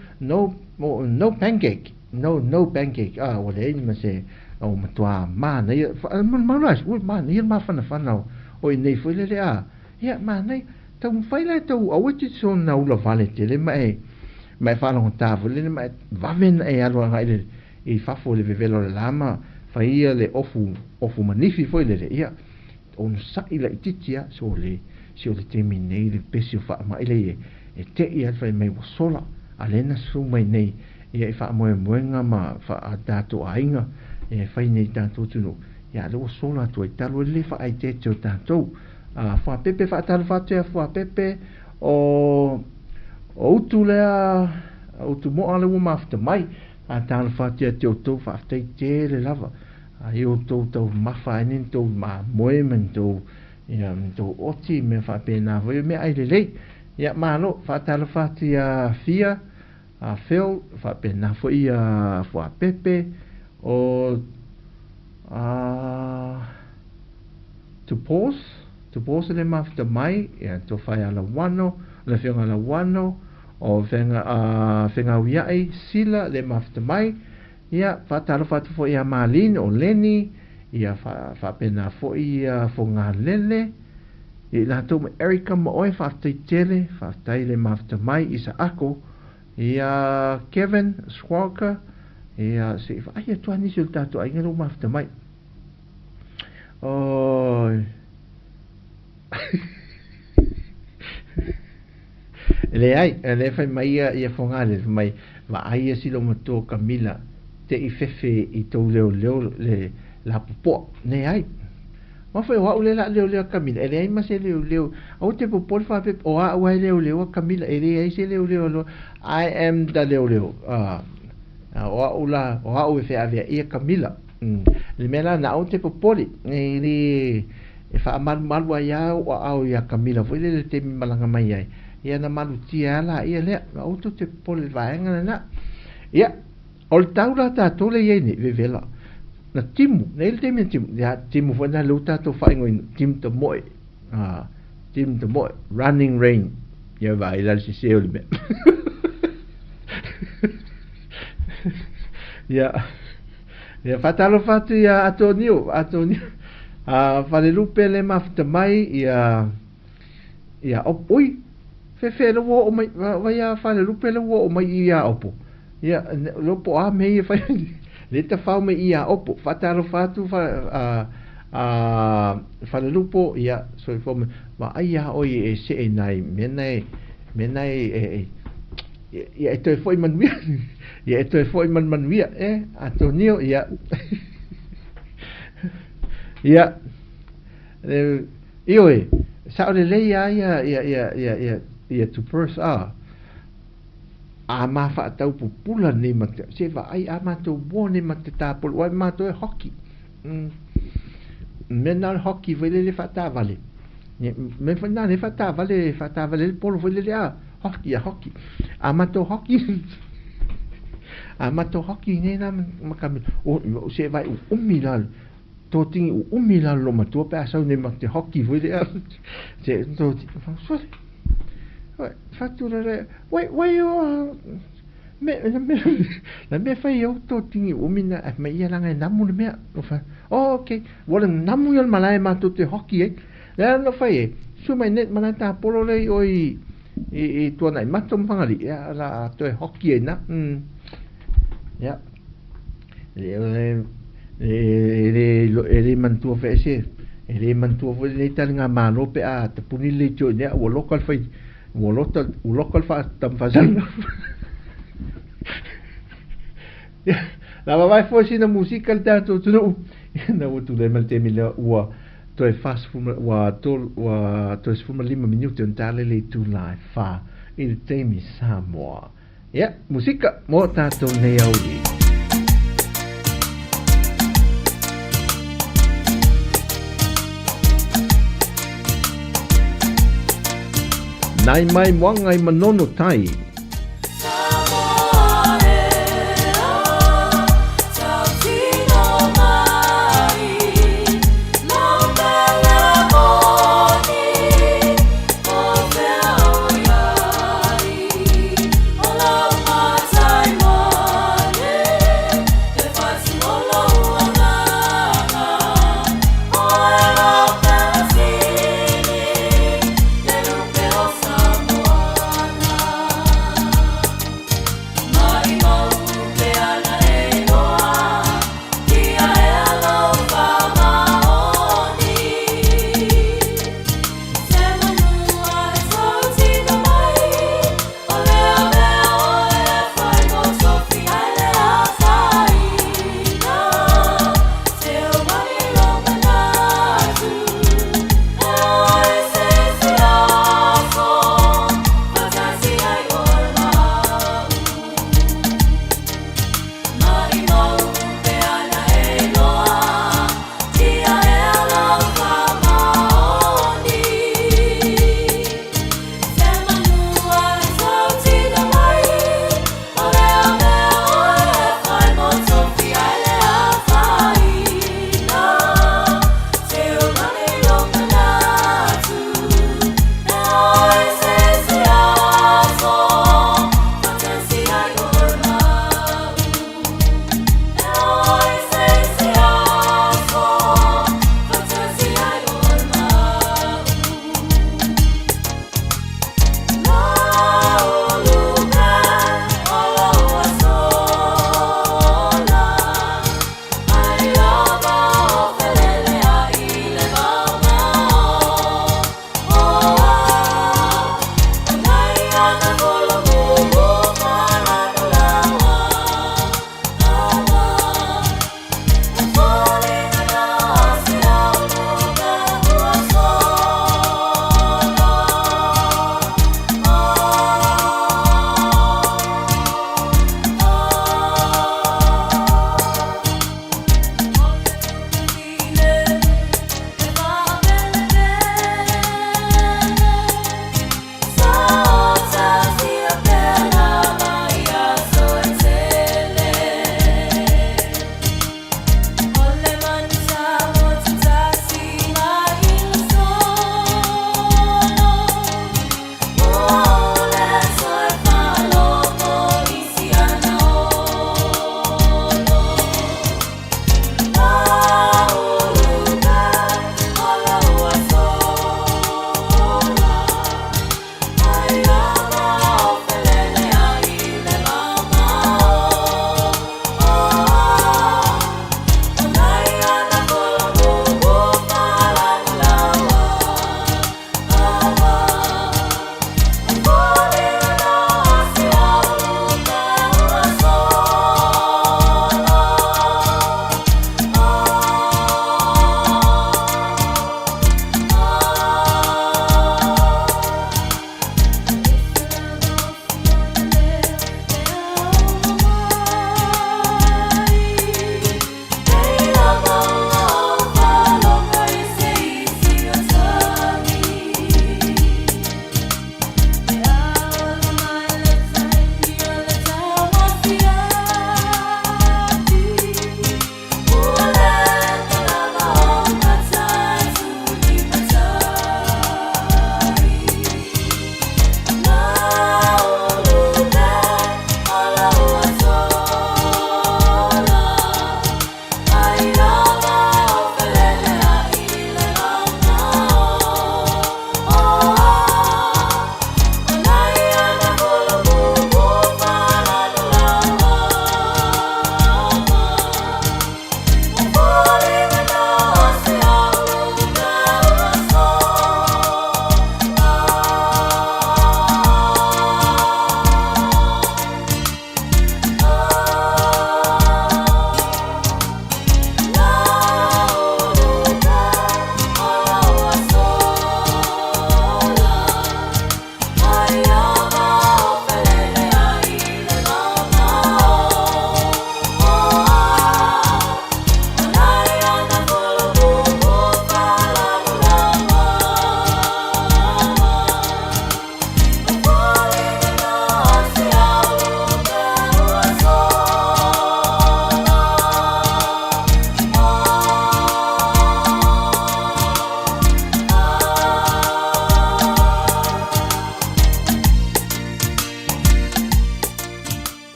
pancake no pancake o le ni ma se o matua ma nei ma nei ma fana o nei foi le ia ma nei tau fai le tau o ti so na ula vale te le mai fa no tavo le mai va men e alo nga ile i fa fo le vevelo le lama fa ia le ofu manifi foi le ia on sa ile titia so le terminei le pesio fa ma ile e te ia fa mai sola alena su mai nei ia fa mo nga ma fa dato ainga e fai nei tanto tuno ya lo sola tu e talo le fa ai te tanto fa pepe fa talo fa te fa pepe o tu le o tu mo ale wo mafta mai a talo fa te to fa te le lava ai o to ma fa nin to ma moemen to ya to oti me fa pena vo me ai le ya ma lo fa talo fa te fia Phil fa pena fo ia fo pepe o to pause le mafta mai ia to fai ala wano le fenga ala wano o fenga wiai sila le mafta mai ia fa talo fa fo ia malin o leni ia fa pena fo ia fo nga lele i la to Erika mo oi fa tele fa le mafta mai isa ako ia Kevin Swalker ia se fa ia to ani sul tato ai ngelo mafta mai oi le fai mai ia fongale mai va ai silo moto Camila te i fefe i tau leo le la popo ne ai ma foi wa ule la leo Camila ele ai ma se leo au te popo fa pe o a wa leo Camila ele ai se leo I am da leo o ula o a fe avia ia Camila le mela na au te popo ni e fa mal wa ya o au ya Camila foi le te malanga mai ai ia na malu tia la ia le auto te pole vaenga na ia ol taula ta tole ye ni vevela na timu nel te timu ya timu foi na luta to fa ngo tim to moi tim to moi running rain ia vai la si se ole ia fatalo fatu ya Antonio fa le lupe le mafta mai ia opui fe lo o mai va ia fa le lupe lo o mai ia opo ia lo po a me fa le ta fa me ia opo fa ta lo fa tu fa fa le lupo ia so fo me va ia o e se e nai me nai ia to foi man via ia to foi man via Antonio ia ia io sa le ia tu pers ma fa tau pupula ni mate se va ai ma to bone mate ta pol wa ma to hockey menal hockey vele le fata vale me fa na le fata vale pol vele le hockey ma to hockey ne na makam o se vai milal to tingi milal lo ma to pa sa ne mate hockey vele se to fa fattura wai me fai eu to tingi umina me ia langa namu me fa okay wala namu yal malai ma to te hockey la no fai su mai net malata polo le oi e to nai matom pangali ya la to hockey na ya le mantua fese ele mantua vo le tanga malo pe a te puni le jo ne o local fai o local fa tam fazendo la vai fosse na musica il tanto tu na o tu le malte mi le o to e fast fu wa to es fu ma 5 minuti un tale le tu live fa il temi Samoa ya musica mo tanto ne audi nai mai wangai manono tai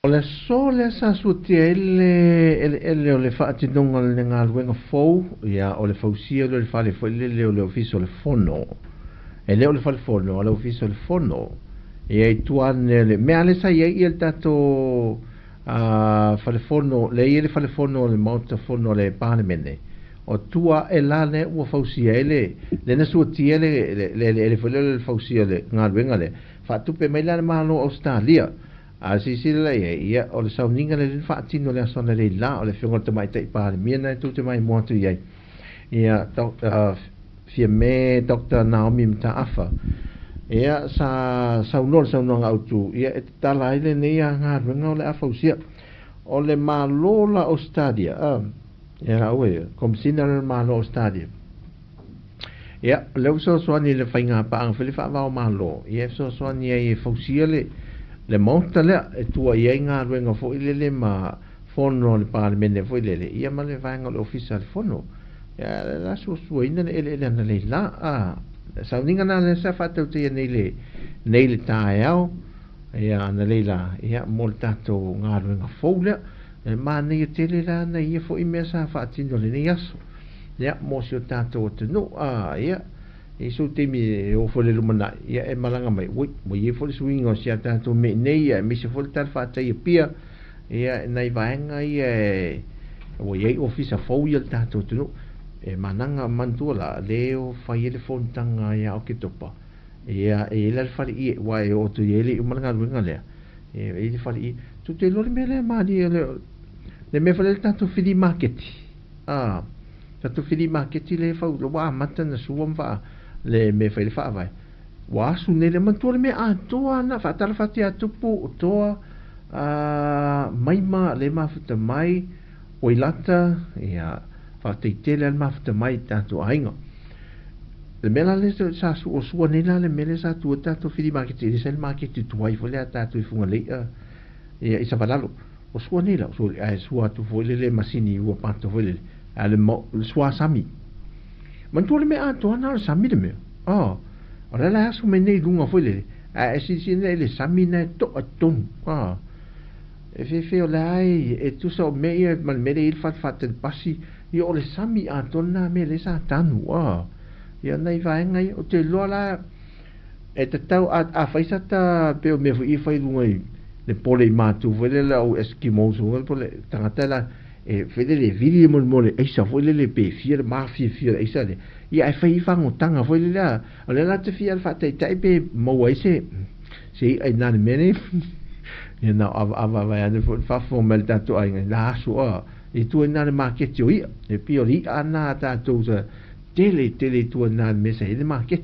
O le so le sa sutia ele o le whaatinonga le ngā ruenga fau, ia o le fausia le whale whaile o le ofiso le fono. E leo le whale fono, o le ofiso le fono. Ia i tuane le, mea le sa ia i el tato whale fono, le i le whale fono le mauta fono le pānemene. O tua e la ne ua fausia ele, le na sutia le whale le fausia le ngā ruenga le. Whaatupe mai la malo Australia. Si la ia o le sauninga le whaatino le asona le la o le whionga te mai tei pāle miena e tūte mai moatu iai ia fia me Dr. Naomi Mtaafa ia sa saunonga autu ia e tala ile ne ia ngā ruenga o le afausia o le malola o stadia ia la ue komsina le malo o stadia ia leu soani le whainga paanga while whaavao malo ia soani e fausia le monta le e tua ia ngā ruenga fo ilele ma fono le parlemene fo ilele ia ma le vaenga le ofisa le fono ia la sua ina le ele ana le la sauninga na le sa fatau te nei le tae au ia ana le la ia mo le tato ngā ruenga fo le ma nei te le la na ia fo i mea sa fatino le nei aso ia mo si o tato o te no ia e so te mi o fole lumana ia e malanga mai mo ye fole swing o sia tanto me nei e mi se fole tal fata ia pia ia nei vaenga ia o ye ofisa fo ia tanto tu e mananga mantua le o fai le fontanga ia o ke topa ia e le fali i wa e o tu ye le malanga luenga le e le fali i tu te lo me le ma di le me fole tanto fili market tanto fili market le fa lo wa matana suom va le me fai le wha vai wa su ne le mantua le me toa na whatara whati a tupu toa maima le mawhita mai o ilata ia whatei tele al mawhita mai tātou ainga le mela le sa su o sua nela le mele sa tua tātou whiri marketi le sel marketi tuai fo lea tātou i funga lea ia isa walalo o sua nela so ai sua tu fo le masini ua pato fo le sua sami mantua le me toa na le sami le me o la asu me nei lunga foi le si le sami na to aton e fe o lai e tu so me man me il fat el pasi io le sami aton na me le sa tanu ia nei vai ngai o te lola e te tau a faisa ta pe o me foi fai lunga le pole matu vele la o eskimos o pole tangata la e fede le vidi mole e sa foi le pe fier ma fier e sa le ia e fai fango tanga foi le la la te fier fa te pe mo se ai na mene ia na ava vai ane fa formal tanto ai la so e tu na market yo e pioli ana ta tu tele tu na me se de market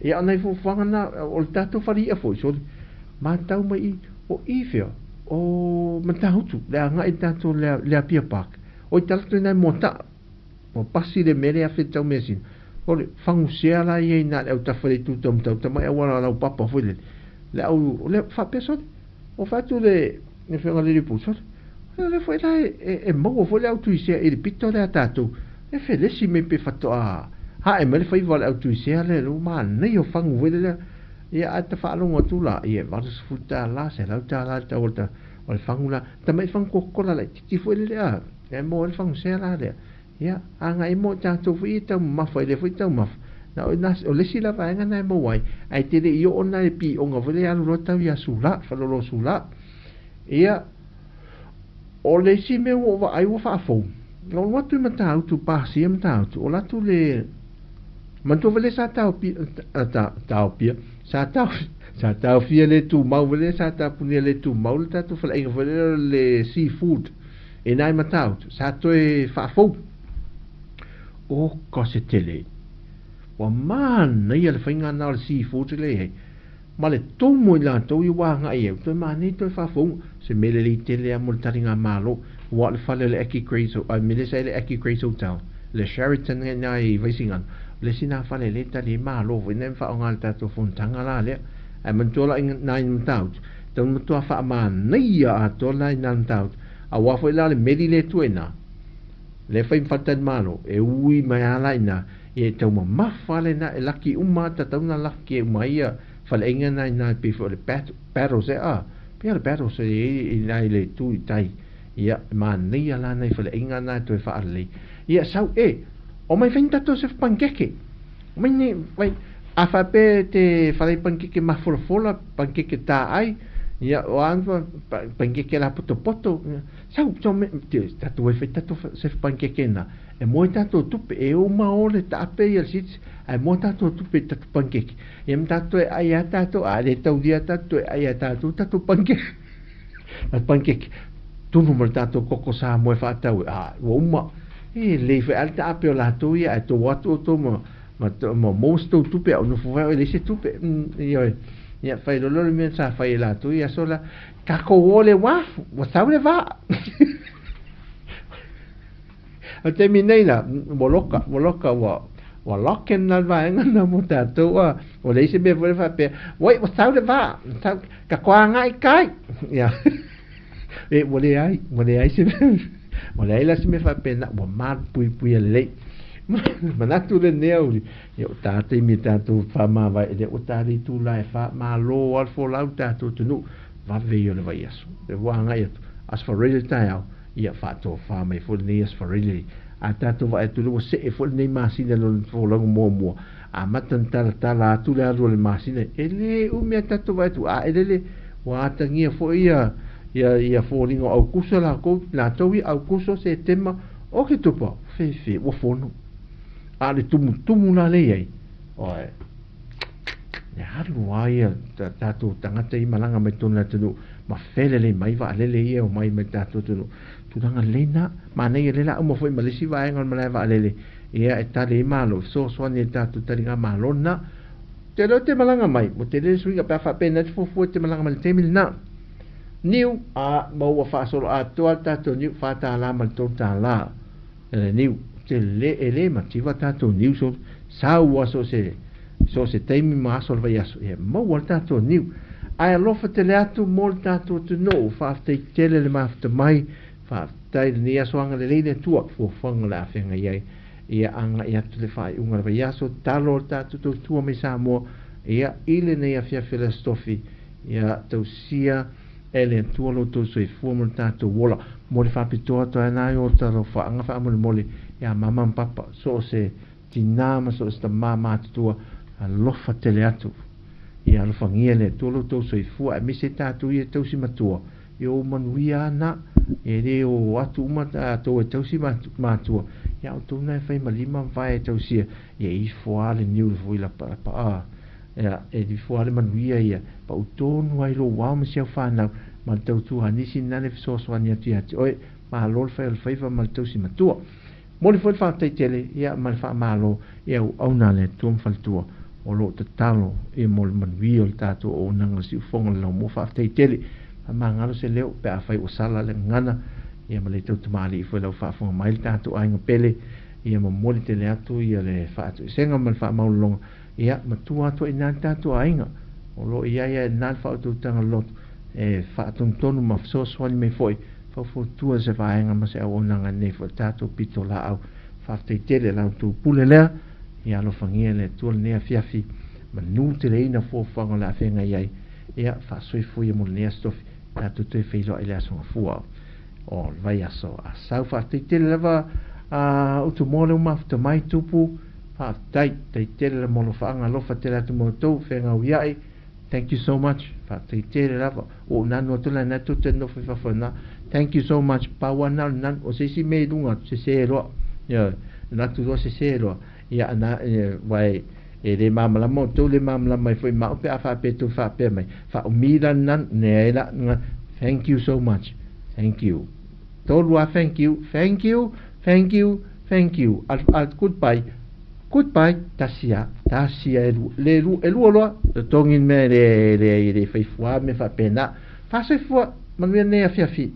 ia na fu fanga o tato fari e foi so ma tau mai o ifio o matahutu le anga i tato le pia park o tato na mota o pasi de mere a fetau mesin o le fangu sea la i na le tafare tu tom mai awala la papa foi le au le fa peso o fatu le ne fenga le puso le foi la e mo foi le auto isia e pito le tato e felesi me pe fatu ha e me foi vol auto isia le lo man ne o fangu le ia ata whaalonga tula ia varas futa la se lauta la ta volta o le fangula tamai fang kokola la titi foi le e mo le fang se la le ia anga i mo ta to fui ta ma foi le fui ta ma na o le sila va nga na mo wai ai te le io ona e pi onga vole anu rota via sula fa lo sula ia o le si me o va ai o fa fo no watu mata auto pa si mata auto o la tu le manto vele sa ta pi sa ta fia le tu mau vele sa ta punia le tu mau ta tu fala inga vele le seafood e nai matau sa to e fa fo o cose tele o man nei le finga na le seafood le ma le to mo la to i wa nga e to ma ni to fa fo se mele le tele a multaringa malo wa le fale le eki crazy a mele se le eki crazy hotel le Sheraton nai visingan le sina fale le tali malo venen fa ngal ta to fontanga la le ai man to la nine tout ton to fa man nei a to la nine tout a wa foi la le medi le tuena le fa infatan malo e ui mai ala ina e to ma fale na e laki umma ta tona laki mai fale inga na pe for le paddles Pia le pero se I nai le tu I tai. Ia ma nei ala nei fale inga na to fa ale. Ia sau o mai fenta to se pankeke. Mai ni vai a fa pe te fale pankeke ma fola pankeke ta ai. Ia o anfa pankeke la poto. Sau so me te tatu e feta to se pankeke na. E mo tato tupe e o ma ole tape ia sit ai mo tato tupe tatu pankeke. Ia tato e ai tato a le tau dia tato e ai tato pankeke. At pankeke tunu mo tato koko sa mo fa tau o uma e le fe alta ape o la to ia to watu to mo mosto tupe o no fo le se tupe ia fai lo me sa fai la to ia sola kako ole wa sabe va a terminei la moloka wa locken na va na mo tato o le se me vo fa pe wai sabe va ka kwa ngai kai ia e wale ai se wale ai la se me fa pena wa mal pui le manatu le neo yo tate mi tatu fa ma va e o tari tu la fa ma lo al fo la tatu tu va ve yo le vai aso e wa ngai as for really tao ia fa to fa me fo ni as for really a tatu va e tu lo se e fo ni ma si le lo fo lo mo a matan tala tu le ro le ma si le ele u me tatu va tu a ele wa tangia fo ia fōringo au kusa la kou la taui au kusa se tema o ke tupa fe wa fono a le tumu na le ai oe ne haru ai tatu tangata I malanga mai tona tunu ma fele le mai va lele ia o mai tatu tunu tunanga lena ma nei le la mo foi malisi va ngon mala va lele ia e tale malo so ni tatu taringa malona te lo te malanga mai mo te le suinga pa fa pena fu te malanga mai te milna niu a mau fa solo a toal tato niu fa ta la mal to ta la niu te le ma ti va tato niu so sa wa so se taimi ma so va yaso e mau wa tato niu ai lo fa te le atu mol tato to no fa te tele le ma fa mai fa tai ni aso anga le le tu fo fanga la fenga ye ia anga ia te le fa unga va yaso talo tato tu me sa mo ia ile ne ia fia fela stofi ia to sia ele tuolo to so formal tato wola mo le fa pito to na yo to fa anga fa mo le ya mama papa so se tinama so sta mama to a lo fa tele atu ia lo fa ngiele tuolo to so fu a mi se tato ia to si matua yo man wia na e le o atu mata to to si matua ya to na fa ma lima vai to si e I fo ale niu fu la pa ia e di fuare man via ia pa utonu ai lo wa ma se fa na ma tau tu hanisi na le so so ania ti ati oi ma lo fa el fa ma tau si matua mo le fa tai tele ia ma fa ma lo ia au na le tu fa tu o lo te talo e mo man via o tato o nanga si fonga lo mo fa tai tele ma ngalo se leo pe a fa o sala le ngana ia ma le tau tu mali fo lo fa fonga mai tato ai ngapele ia mo mo le tele atu ia le fa tu senga ma fa ma lo ia matua to ina tato ainga o lo ia na fa tu tanga lot e fa tonu ma so swani me foi fa fo tu se va ainga ma se o nanga ne fo tato pitola au fa te tele la tu pulele ia lo fangia le tu ne fiafi ma nu te le ina fo fanga la fenga ia ia fa so fu ia mo ne stof tato te fe lo ile so fu o vai aso a sa fa te tele va a o tu mo le ma fa mai tupu fa tai tele mo lo fa lo fa tele tu mo to fenga ia thank you so much fa te tele lava o nano to la na to te no fa na thank you so much pa wana nan o se si me lunga se ro ya na tu do se ro ya na vai e le mama la mo to le mama la mai foi ma pe fa pe tu fa pe mai fa o mi dan nan ne la thank you so much thank you to lo thank you al goodbye tasia le lo tongin me le fai fua me fa pena fa se fua man ne a fi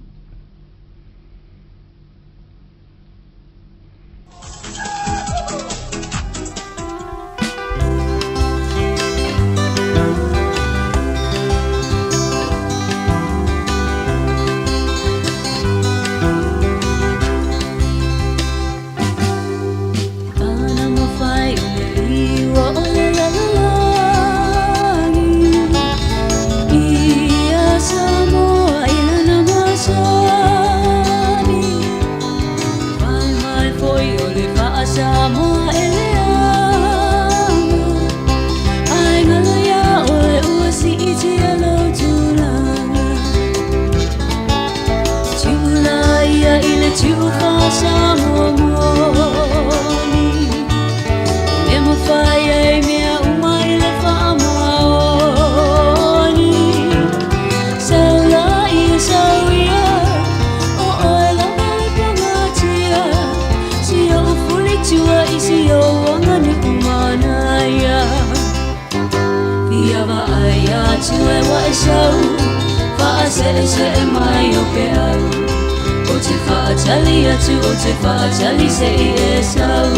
Some ya chue wa shau fa se mai o pe au o te fa chali atu o te fa chali se e sau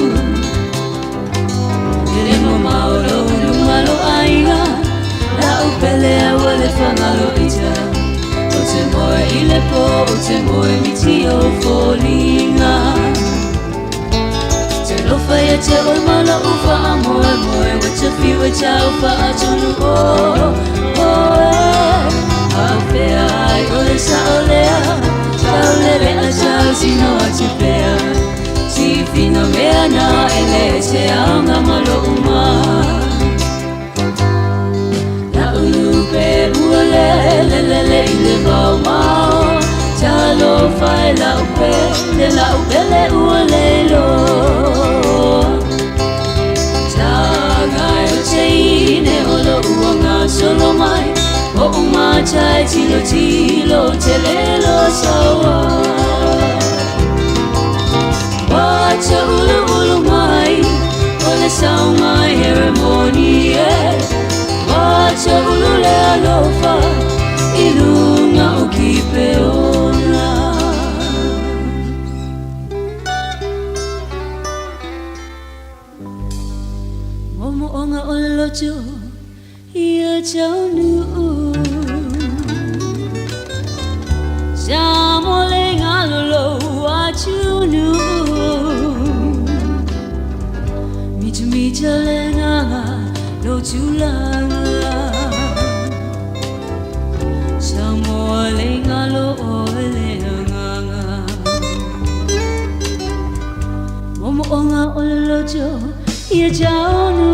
ele mo mauro malo ainga la upele wale fangalo ita o te moe ile po o te moe miti o folinga te lofa ya te o malo ufa moe moe wa te fiwe chau fa atunu o au pea ai o le saolea saolele a chau sino a te pea si fino mea na ele se anga malo uma le ile mau mau chalo fai la upe le uale lo chagai o cheine o lo uanga solo mai o uma chai tilo te lelo sawa wacha ulu mai o le sau mai ceremony wacha ulu le alofa ilunga o kipe ona momo onga o lojo ia chaunu jamole ngalolo achunu mitu lenga lo chulanga Samoalengalo olenganga Momo onga ololojo ia jaunu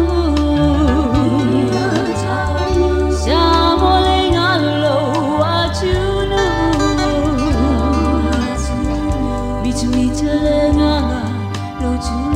Samoalengalo achunu Mitu lenga lo chulanga